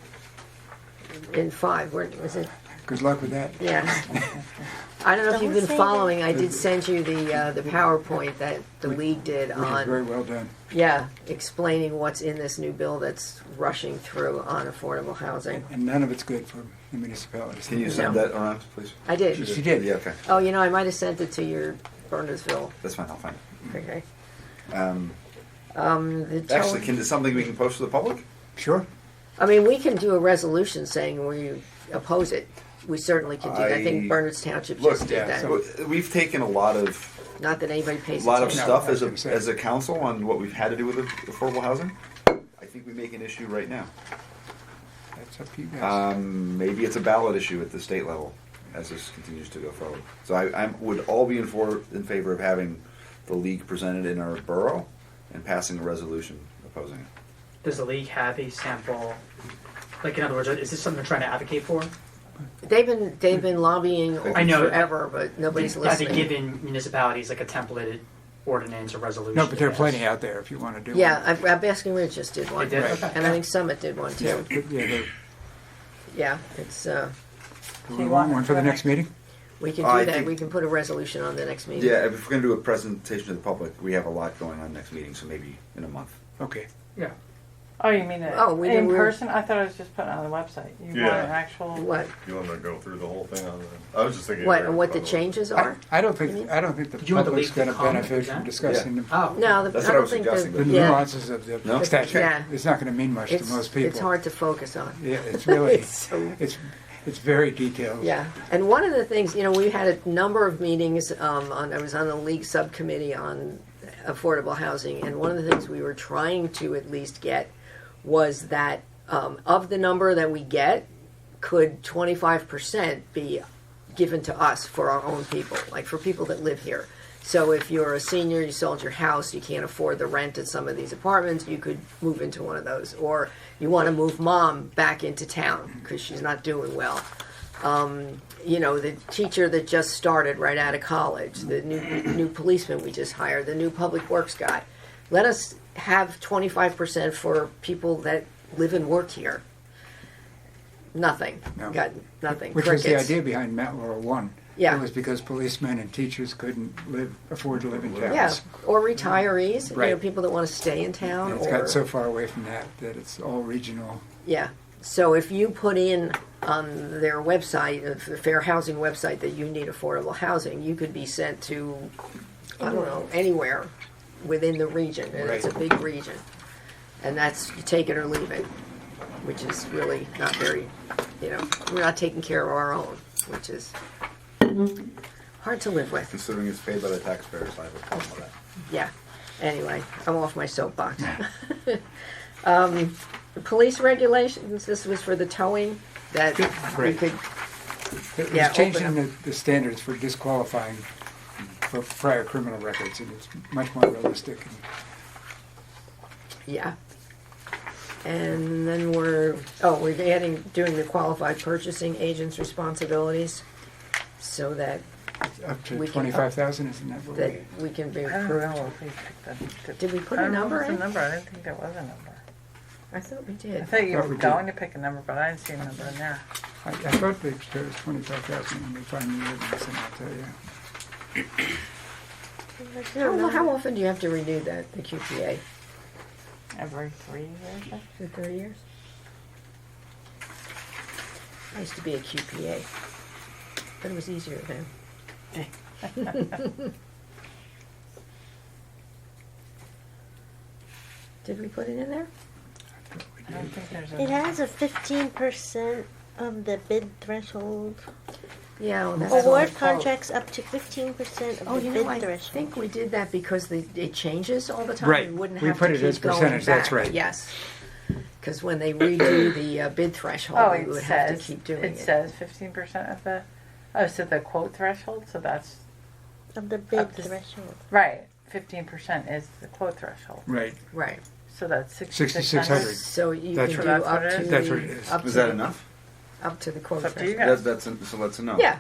In 5, was it? Good luck with that. Yeah. I don't know if you've Don't been say following, I did send you the PowerPoint that the league did Which is very on, well done. explaining what's in this new bill that's rushing through on affordable housing. And none of it's good for the municipalities. Can you send No. that around, please? I did. She did. Yeah, okay. Oh, I might have sent it to your Bernardsville, That's fine, I'll find it. okay. Um, The actually, is something we can post to the public? Sure. I mean, we can do a resolution saying we oppose it. We certainly can do that. I think I- Bernards Township Look, just did that. we've taken a lot of Not that anybody pays of attention. stuff I as was gonna a say. as a council on what we've had to do with affordable housing. I think we make an issue right now. That's up to you guys. Maybe it's a ballot issue at the state level as this continues to go forward. So I would all be in favor of having the league presented in our borough and passing a resolution opposing it. Does the league have a sample? Like, in other words, is this something they're trying to advocate for? They've been lobbying I know. forever, but nobody's Have they listening. given municipalities like a templated ordinance or resolution? No, but there are to plenty pass? out there if you want to do Yeah, Basking Ridge just did one. They did? Right. Okay. And I think Summit did one one. too. Yeah, Yeah, it's, do we want one for the next meeting? we can I do that. think- We can put a resolution on the next meeting. Yeah, if we're going to do a presentation to the public, we have a lot going on next meeting, so maybe in a month. Okay. Yeah. Oh, you mean it Oh, we in did- we're- person? I thought it was just put on the website. You Yeah. want an actual? What, You want to go through the whole thing on the? I was just thinking. and what the changes are? I don't think the Did you want the public's league going to to come and benefit from present? discussing Yeah. the, Oh. No, That's I what I don't was think suggesting. the yeah, nuances of the No? statute. Yeah. It's not going to mean much to most people. it's hard to focus on. Yeah, it's really, It's so- it's very detailed. Yeah, and one of the things, we had a number of meetings, I was on the league subcommittee on affordable housing, and one of the things we were trying to at least get was that of the number that we get, could 25% be given to us for our own people, like for people that live here. So if you're a senior, you sold your house, you can't afford the rent at some of these apartments, you could move into one of those. Or you want to move mom back into town because she's not doing well. The teacher that just started right out of college, the new policeman we just hired, the new public works guy. Let us have 25% for people that live and work here. Nothing. No. Got nothing. Which was the Crickets. idea behind Mount Laurel 1. Yeah. It was because policemen and teachers couldn't afford to live in towns. Yeah, or retirees, Right. people that want to stay in town. And it's or, gotten so far away from that it's all regional. Yeah. So if you put in on their website, the Fair Housing website, that you need affordable housing, you could be sent to, I don't know, anywhere within the region. And it's a Right. big region. And that's, you take it or leave it, which is really not very, we're not taking care of our own, which is hard to live with. Considering it's paid by the taxpayers, I have a problem with that. Yeah. Anyway, I'm off my soapbox. The police regulations, this was for the towing, that we Right. could, It Yeah, was changing open the standards for disqualifying for prior criminal records, and it's much more realistic. yeah. And then we're through. Oh, we're doing the qualified purchasing agent's responsibilities so that Up to We can- 25,000, isn't that what that we? we can be I don't approved. know if we picked that. Did we put I a don't know number if it's in? a number. I didn't think there was a number. I thought we I did. thought you Thought were we did. going to pick a number, but I didn't see a number in there. I thought they said it was 25,000 when we find the evidence, and I'll tell you. How often do you have to renew that, the QPA? Every 3 years? For 3 years? I used to be a QPA, but it was easier then. Did we put it in there? I don't think there's a. It has a 15% of the bid threshold. Yeah, well, that's all I Award thought. contracts up to 15% of Oh, the you bid know, I threshold. think we did that because it changes all the time. Right. We wouldn't We have put to it keep as going percentage, that's back. right. Yes. Because when they redo the bid threshold, Oh, we it would have to says, keep doing it says 15% of the, oh, so the quote threshold, so that's, Of the bid Up to- threshold. right, 15% is the quote threshold. Right. Right. So that's 6,600. So you That's can what- do up that's what it to is? That's what it is. up Was to that the- enough? Up to the quote It's up to you threshold. guys. So let's know. Yeah.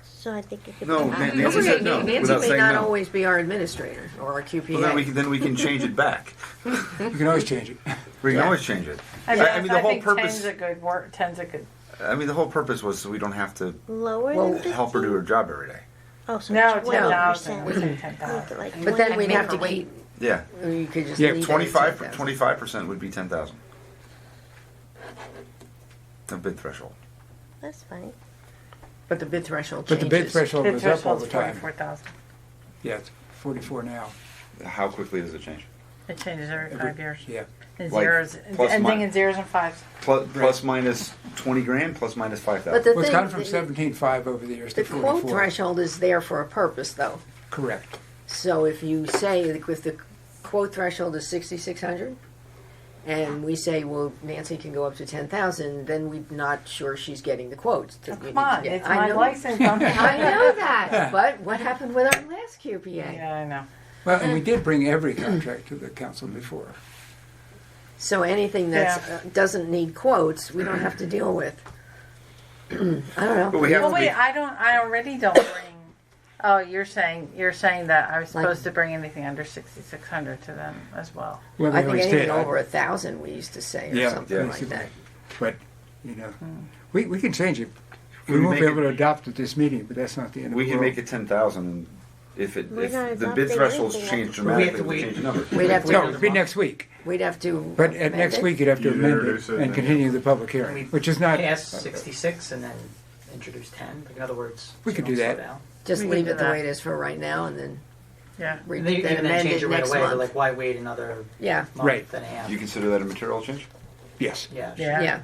So I think it could No, be. Nancy Nancy said no, Nancy without may saying not no. always be our administrator or our QPA. Well, then we can change it back. You can always change it. We can Yeah. always change it. I mean, I mean, the whole think purpose. 10's a good word, 10's a good, I mean, the whole purpose was so we don't have to Lower Well, than 15? help her do her job every day. Oh, so no, 20%. 10,000, we say 10,000. Like But then 20. we'd have to Wait. keep, Yeah, you could just Yeah, leave it at 25 10,000. 25% would be 10,000. The bid threshold. That's fine. But the bid threshold But changes. the bid threshold Bid was up all threshold's the time. 44,000. Yeah, it's 44 now. How quickly does it change? It changes every 5 years. Yeah. And Like, zeros, plus ending mi- in zeros and fives. Plus minus 20 grand, plus minus 5,000. But the Well, it's thing, gone from 17.5 over the years the to quote 44. threshold is there for a purpose, though. Correct. So if you say if the quote threshold is 6,600, and we say, well, Nancy can go up to 10,000, then we're not sure she's getting the quotes. Oh, We come need to on, get- it's I my know- license. Don't I know that, but what happened with our last QPA? Yeah, I know. Well, and we did bring every contract to the council before. So anything that Yeah. doesn't need quotes, we don't have to deal with. I don't know. But we have Well, to wait, be, I already don't bring, oh, you're saying that I was Like- supposed to bring anything under 6,600 to them as well. Well, I they think always anything did. over 1,000 we used to say or Yeah, something yeah. like that. But, you know, we can change it. Can We we won't be make able it- to adopt at this meeting, but that's not the end of we the can world. make it 10,000, and if We're if not the adopting bid thresholds anything. change But dramatically, we we have to change the number. We'd have to, No, it'll be next week. we'd have to. But at amend next it. week, you'd have to You'd amend introduce it it and and- continue the public And hearing, we which is not. pass 66 and then introduce 10. Like, in other words, We so could don't do slow that. down. Just We can leave do it the that. way it is for right now and then Yeah. And then, then even then amend change it it right next away. month. They're like, why wait another Yeah, month Right. and a half? You consider that a material change? Yes. Yeah. Yeah. yeah.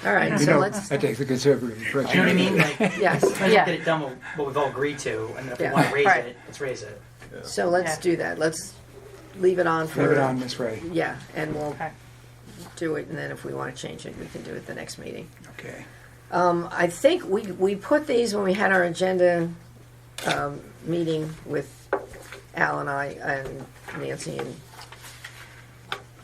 All right, You so know, let's, I take the conservative approach. You know what I mean? Like, yes. let's Yeah. get it done with what we've all agreed to, and then if Yeah. we want to raise Right. it, let's raise it. So let's Yeah. do that. Let's leave it on for. Leave it on this way. Yeah, and we'll Okay. do it, and then if we want to change it, we can do it the next meeting. Okay. I think we put these when we had our agenda meeting with Al and I and Nancy and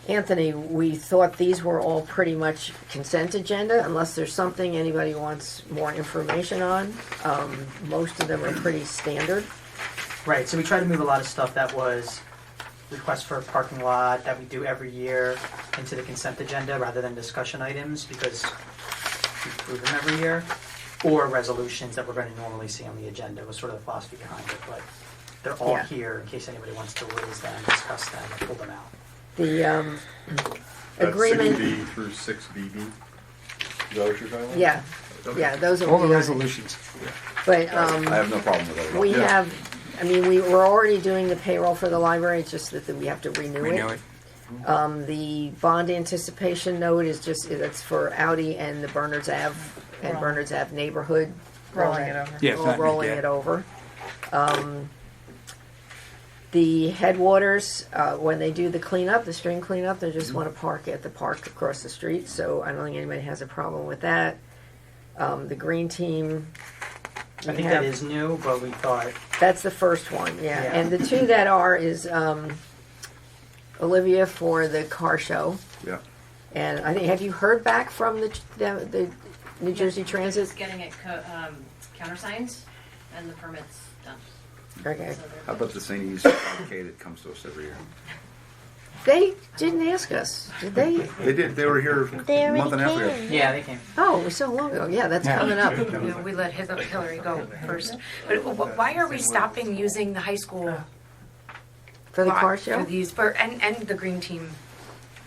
Anthony. We thought these were all pretty much consent agenda, unless there's something anybody wants more information on. Most of them are pretty standard. Right. So we try to move a lot of stuff that was requests for a parking lot that we do every year into the consent agenda rather than discussion items because we approve them every year, or resolutions that we're going to normally see on the agenda was sort of the philosophy behind it. But they're all Yeah. here in case anybody wants to raise them, discuss them, or pull them out. The That's agreement. 6B through 6BB. Is that what you're talking about? Yeah, Okay. yeah, those are All the resolutions. But I have no problem with that at all. we Yeah. have. I mean, we were already doing the payroll for the library. It's just that we have to renew We know it. The bond anticipation note is just, that's for Audi and the Bernards Ave and Bernards Ave neighborhood. Rolling it over. Yeah, it's not new Rolling yet. it over. The headwaters, when they do the cleanup, the stream cleanup, they just want to park at the park across the street, so I don't think anybody has a problem with that. The green team. I think that is new, but we thought That's the first one, yeah. Yeah. And the two that are is Olivia for the car show. Yeah. And I think, have you heard back from the New Jersey Transit? Just getting it countersigned and the permits done. Okay. So they're How about the St. E's 5K that comes to us every year? They didn't ask us, did they? They did. They were here They a month and a half already ago. came. Yeah, they came. Oh, it was so long ago. Yeah, that's coming up. You know, we let Hillary go first. But why are we stopping using the high school For the lot car show? for these and the green team?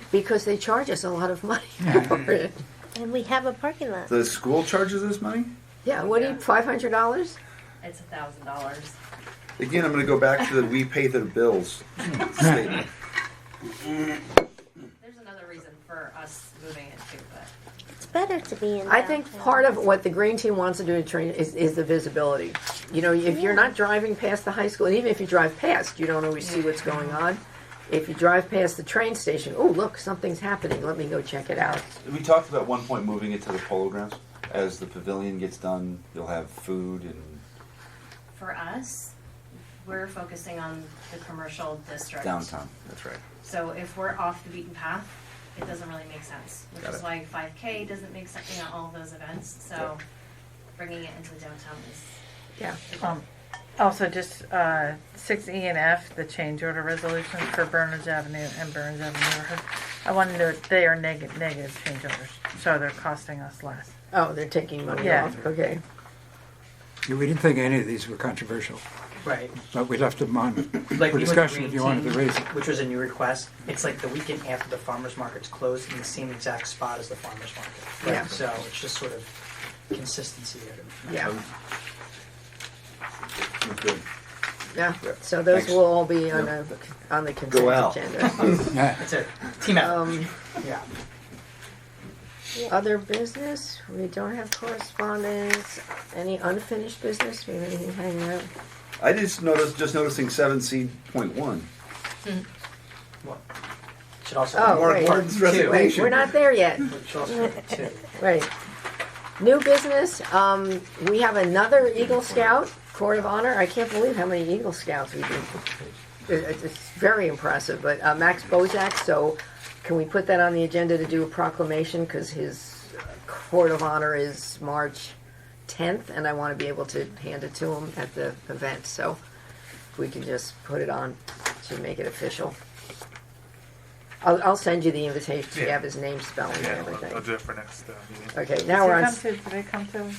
Because they charge us a lot of money for it. And we have a parking lot. The school charges us money? Yeah, what do you, $500? It's $1,000. Again, I'm going to go back to the we pay the bills statement. There's another reason for us moving it too, but It's better to be in I think downtown. part of what the green team wants to do to train is the visibility. You know, if you're not driving past the high school, and even if you drive past, you don't always see what's going on. If you drive past the train station, oh, look, something's happening. Let me go check it out. We talked about one point moving it to the polo grounds. As the pavilion gets done, you'll have food and for us, we're focusing on the commercial district. downtown. That's right. So if we're off the beaten path, it doesn't really make sense, which Got is it. why 5K doesn't make sense, you know, all of those events. So bringing it into downtown is Yeah. Also, just 6E and F, the change order resolutions for Bernards Avenue and Burns Avenue neighborhood. I want to note they are negative change orders, so they're costing us less. Oh, they're taking money Yeah. off. Okay. Yeah, we didn't think any of these were controversial, Right. but we left them on Like for even with discussion the if you green wanted to team, raise it. which was a new request. It's like the weekend after the farmers market's closed in the same exact spot as the farmers market. Right? Yeah. So it's just sort of consistency there. Yeah. Good. Yeah. So those Thanks. will all be on the consent Al. agenda. Yeah. That's it. Team effort. Yeah. Yeah. Other business? We don't have correspondence. Any unfinished business? We have anything hanging out? I just noticing 7C.1. Well, should also Oh, Mark wait. Martin's Two. Wait, resignation. we're not there yet. should also two. Right. New business. We have another Eagle Scout Court of Honor. I can't believe how many Eagle Scouts we do. It's very impressive. But Max Bojak. So, can we put that on the agenda to do a proclamation? Because his Court of Honor is March 10th, and I want to be able to hand it to him at the event. So, if we can just put it on to make it official. I'll send you the invitation. So you have his name spelling and Yeah, everything. I'll do it for next meeting. Okay, now we're on. Do they come to?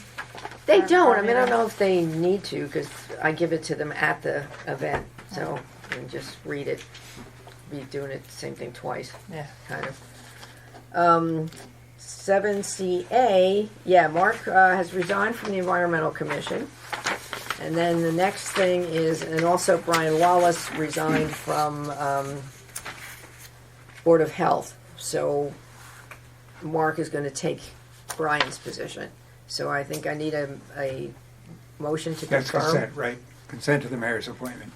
They don't. I mean, I don't know if they need to because I give it to them at the event, so and just read it. Be doing it the same thing twice, Yeah. kind of. 7CA. Yeah, Mark has resigned from the Environmental Commission, and then the next thing is, and also Brian Wallace resigned from Board of Health. So Mark is going to take Brian's position. So I think I need a motion to That's confirm. consent, right? Consent to the mayor's appointment.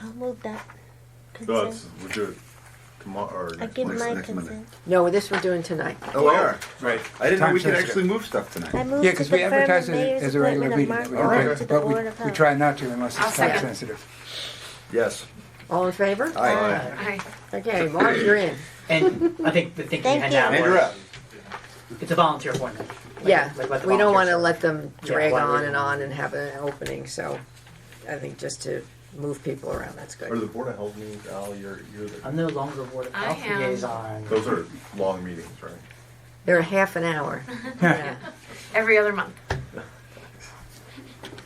I'll move that. No, Consent. we'll do it tomorrow or I next give week. my next Monday. consent. No, this we're doing tonight. Oh, we are. Right. I didn't know Time we could sensitive. actually move stuff tonight. I move Yeah, to because we confirm advertise the it mayor's as a regular appointment of meeting. Mark that Wallace to the but Board of we Health. try not to unless I'll it's time second. sensitive. Yes. All in favor? Aye. Aye. Okay, Mark, you're in. And I think the thinking Thank behind you. that And you're was up. it's a volunteer appointment. Like- Yeah, like let the we don't want to volunteers let them Yeah, drag why on would and we? on and have an opening, so I think just to move people around, that's Or good. the Board of Health meetings, Al, you're the, I'm no longer Board of I Health am. liaison. those are long meetings, right? They're a half an hour. Yeah. Every other month.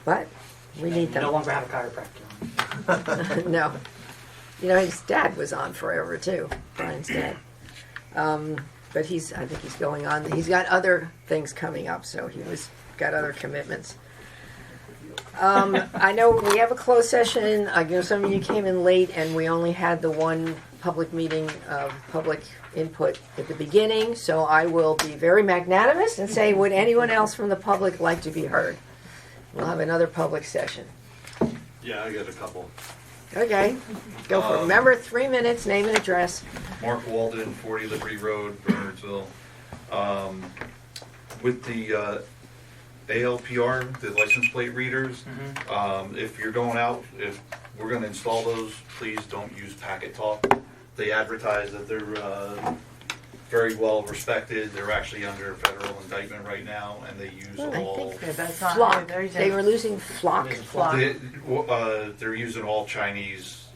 But we need No them. longer have a chiropractor. No. You know, his dad was on forever too, Brian's dad. But I think he's going on. He's got other things coming up, so got other commitments. I know we have a closed session. I know some of you came in late, and we only had the one public meeting of public input at the beginning. So I will be very magnanimous and say, would anyone else from the public like to be heard? We'll have another public session. Yeah, I got a couple. Okay, go for it. Remember, 3 minutes, name and address. Mark Walden, 40 Liberty Road, Bernardsville. With the ALPR, the license plate readers, if you're going out, if we're going to install those, please don't use packet talk. they advertise that they're very well respected. They're actually under federal indictment right now, and they use I all. think Yeah, that's not. Flock. They're They were losing Flock. They're using all Chinese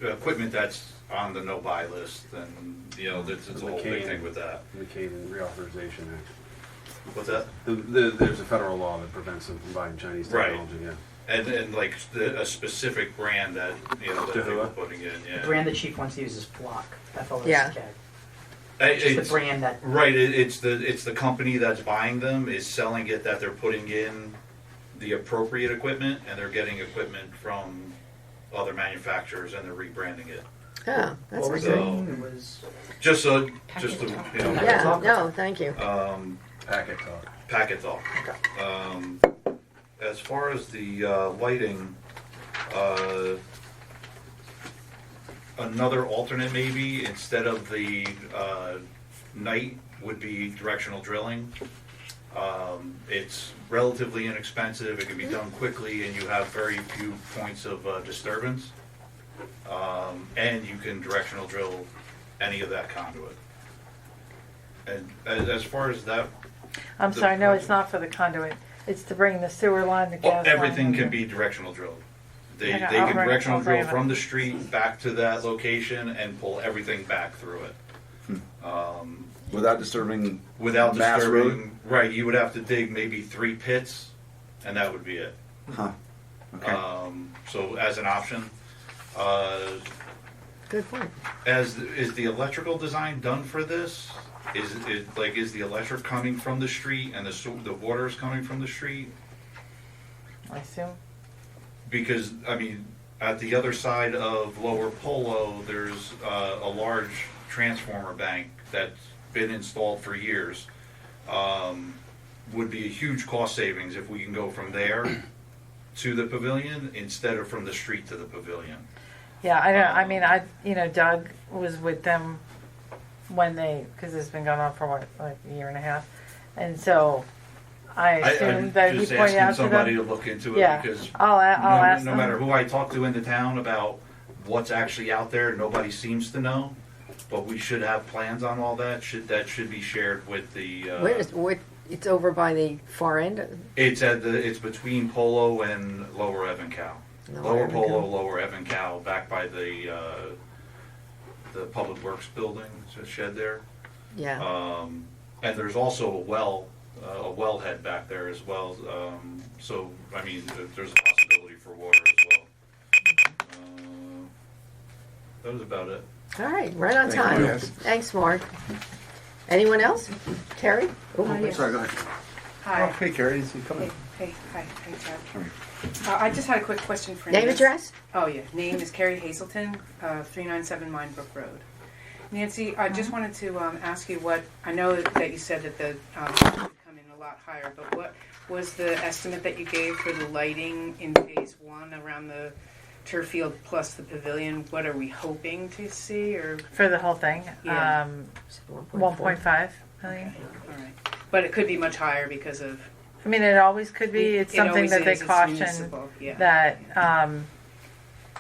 equipment that's on the no-buy list, and it's a whole big thing with that. McCain Reauthorization Act. What's that? There's a federal law that prevents them from buying Chinese technology. Right. Yeah. And like a specific brand that that they were putting in. Yeah. The brand the chief wants to use is Flock. FLOCK. Yeah. It's the brand that. Right, it's the company that's buying them is selling it that they're putting in the appropriate equipment, and they're getting equipment from other manufacturers and they're rebranding it. Oh, that's What was good. your name? It was. Just to Yeah, no, thank you. Packet talk. Packet talk. As far as the lighting, another alternate maybe instead of the night would be directional drilling. It's relatively inexpensive. It can be done quickly, and you have very few points of disturbance. And you can directional drill any of that conduit. And as far as that, I'm sorry, no, it's not for the conduit. It's to bring the sewer line, the gas line. everything can in. be directional drilled. They Okay, can I'll directional bring drill it. from the street back to that location and pull everything back through it. Without disturbing Without Mass disturbing, right, you would have to dig maybe 3 pits, and that would be it. Huh. Okay. So as an option, Good point. is the electrical design done for this? Is the electric coming from the street and the water is coming from the street? I assume. Because I mean, at the other side of Lower Polo, there's a large transformer bank that's been installed for years. Would be a huge cost savings if we can go from there to the pavilion instead of from the street to the pavilion. Yeah, I don't. I mean, Doug was with them when because it's been going on for what, like a year and a half, and so I assume I'm that he just pointed out asking to somebody them. to look into it Yeah, because I'll ask no them. matter who I talk to in the town about what's actually out there, nobody seems to know. But we should have plans on all that. Should be shared with the. It's over by the far end. It's between Polo and Lower Evancow. Lower Evancow. Polo, Lower Evancow, back by the Public Works building, it's a shed there. Yeah. And there's also a wellhead back there as well. So I mean, there's a possibility for water as well. That was about it. All right, right on Thank time. you. Yes. Thanks, Mark. Anyone else? Terry? Oh, Sorry, go ahead. Hi. Oh, hey, Carrie, didn't see you coming. Hey, hi, Chad. I just had a quick question for Name, Nancy. address? Oh, yeah. Name is Carrie Hazelton, 397 Minebrook Road. Nancy, I just wanted to ask you I know that you said that the would come in a lot higher, but what was the estimate that you gave for the lighting in phase 1 around the turf field plus the pavilion? What are we hoping to see, or? For the whole thing, Yeah. 1.5 million. Okay, all right. But it could be much higher because of. I mean, it always could be. It's It something always that they is. It's caution municipal, yeah. that.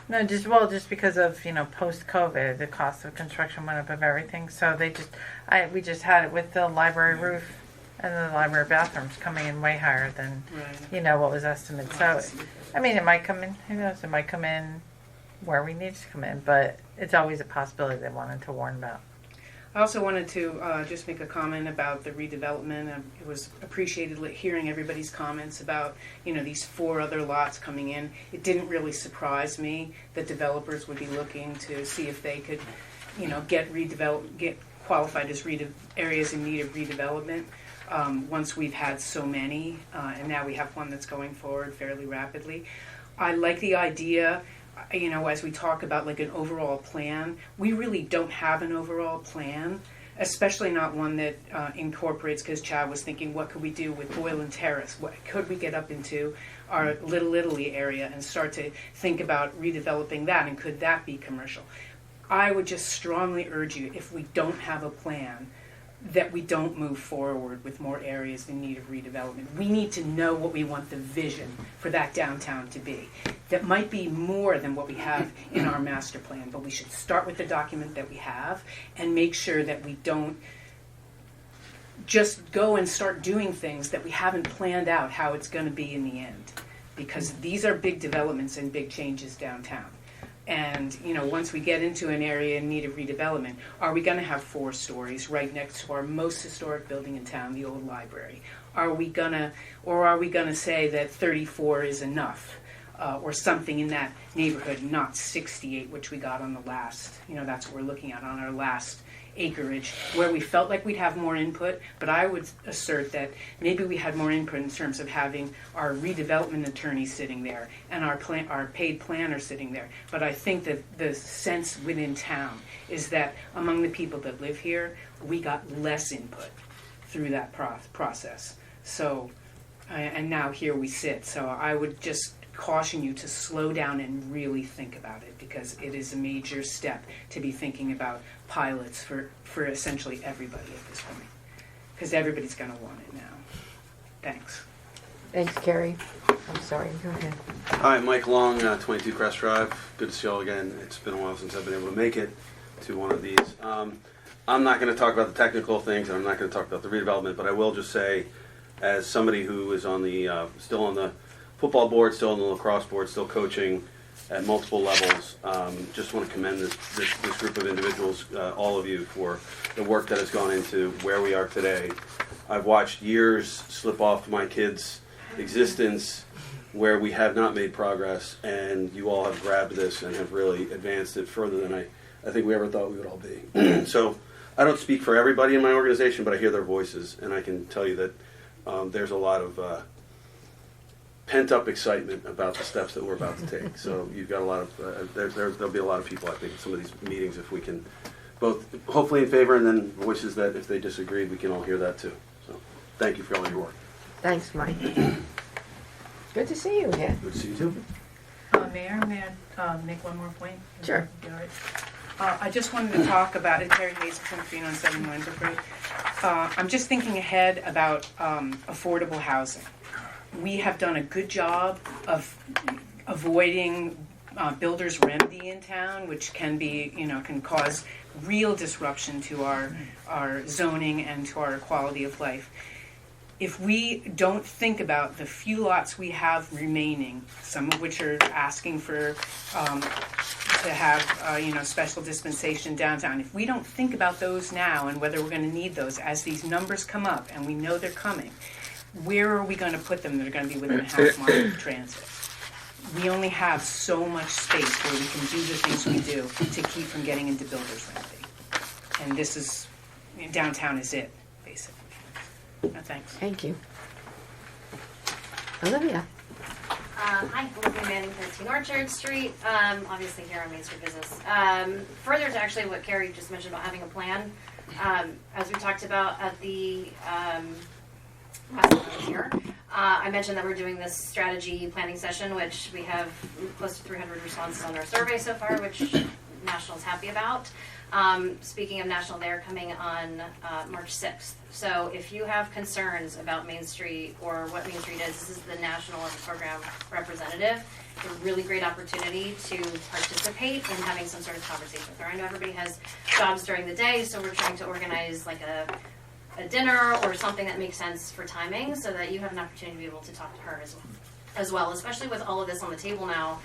No, just because of post COVID, the cost of construction went up of everything. So we just had it with the library roof and the library bathrooms coming in way higher than Right. what was estimated. So, I mean, it might come in. Who knows? It might come in where we need it to come in, but it's always a possibility they wanted to warn about. I also wanted to just make a comment about the redevelopment. It was appreciated hearing everybody's comments about, these 4 other lots coming in. It didn't really surprise me that developers would be looking to see if they could, get qualified as areas in need of redevelopment. Once we've had so many, and now we have one that's going forward fairly rapidly. I like the idea. As we talk about like an overall plan, we really don't have an overall plan, especially not one that incorporates, because Chad was thinking, what could we do with Boylan Terrace? What could we get up into our Little Italy area and start to think about redeveloping that, and could that be commercial? I would just strongly urge you, if we don't have a plan, that we don't move forward with more areas in need of redevelopment. We need to know what we want the vision for that downtown to be. That might be more than what we have in our master plan, but we should start with the document that we have and make sure that we don't just go and start doing things that we haven't planned out how it's going to be in the end. Because these are big developments and big changes downtown. And, you know, once we get into an area in need of redevelopment, are we going to have 4 stories right next to our most historic building in town, the old library? Are we going to say that 34 is enough? Or something in that neighborhood, not 68, which we got on the last, you know, that's what we're looking at on our last acreage, where we felt like we'd have more input, but I would assert that maybe we had more input in terms of having our redevelopment attorney sitting there and our paid planner sitting there. But I think that the sense within town is that among the people that live here, we got less input through that process. So, and now here we sit. So I would just caution you to slow down and really think about it, because it is a major step to be thinking about pilots for essentially everybody at this point, because everybody's going to want it now. Thanks. Thanks, Carrie. I'm sorry, go ahead. Hi, Mike Long, 22 Crest Drive. Good to see you all again. It's been a while since I've been able to make it to one of these. I'm not going to talk about the technical things, and I'm not going to talk about the redevelopment, but I will just say, as somebody who is on the still on the football board, still on the lacrosse board, still coaching at multiple levels, just want to commend this group of individuals, all of you, for the work that has gone into where we are today. I've watched years slip off my kids' existence where we have not made progress, and you all have grabbed this and have really advanced it further than I think we ever thought we would all be. So I don't speak for everybody in my organization, but I hear their voices, and I can tell you that there's a lot of pent-up excitement about the steps that we're about to take. So you've got a lot of, there'll be a lot of people, I think, in some of these meetings, if we can both hopefully in favor, and then voices that if they disagree, we can all hear that too. So thank you for all your work. Thanks, Mike. Good to see you again. Good to see you too. Mayor, may I make one more point? Sure. I just wanted to talk about it. Terry Hayes from 397 Winterford. I'm just thinking ahead about affordable housing. We have done a good job of avoiding builder's remedy in town, which can be, can cause real disruption to our zoning and to our quality of life. If we don't think about the few lots we have remaining, some of which are asking for to have special dispensation downtown, if we don't think about those now and whether we're going to need those as these numbers come up, and we know they're coming, where are we going to put them that are going to be within a half mile of transit? We only have so much space where we can do the things we do to keep from getting into builder's remedy. And this is, downtown is it, basically. Thanks. Thank you. Olivia. Hi, Olivia Manning, 13 Orchard Street. Obviously here on Main Street Business. Further to actually what Carrie just mentioned about having a plan, as we talked about at the last time I was here, I mentioned that we're doing this strategy planning session, which we have close to 300 responses on our survey so far, which National's happy about. Speaking of National, they're coming on March 6th. So if you have concerns about Main Street or what Main Street is, this is the National Program representative. It's a really great opportunity to participate in having some sort of conversation with her. I know everybody has jobs during the day, so we're trying to organize like a dinner or something that makes sense for timing so that you have an opportunity to be able to talk to her as well, especially with all of this on the table now.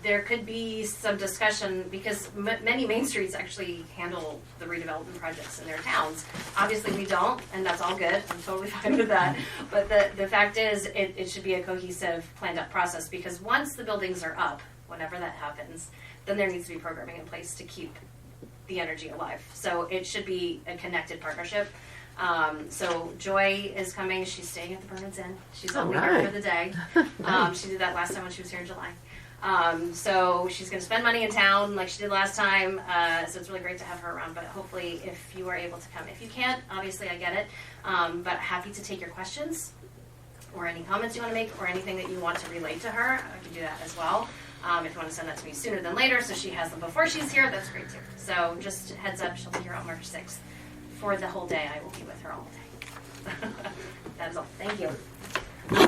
There could be some discussion because many Main Streets actually handle the redevelopment projects in their towns. Obviously we don't, and that's all good. I'm totally fine with that. But the fact is it should be a cohesive, planned out process, because once the buildings are up, whenever that happens, then there needs to be programming in place to keep the energy alive. So it should be a connected partnership. So Joy is coming. She's staying at the Bernards Inn. She's only here for the day. She did that last time when she was here in July. So she's going to spend money in town like she did last time. So it's really great to have her around, but hopefully if you are able to come. If you can't, obviously I get it. But happy to take your questions or any comments you want to make or anything that you want to relate to her. I can do that as well. If you want to send that to me sooner than later so she has them before she's here, that's great too. So just heads up, she'll be here on March 6th for the whole day. I will be with her all day. That is all. Thank you.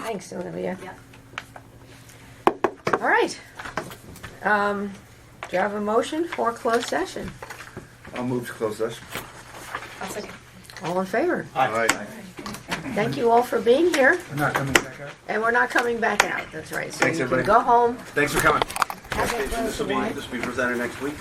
Thanks, Olivia. Yeah. All right. Do you have a motion for closed session? I'll move to close session. I'll second. All in favor? All right. Thank you all for being here, We're not coming back out. and we're not coming back out. That's right. So Thanks, you everybody. can go home. Thanks for coming. Have a glass This of will wine. be presented next week.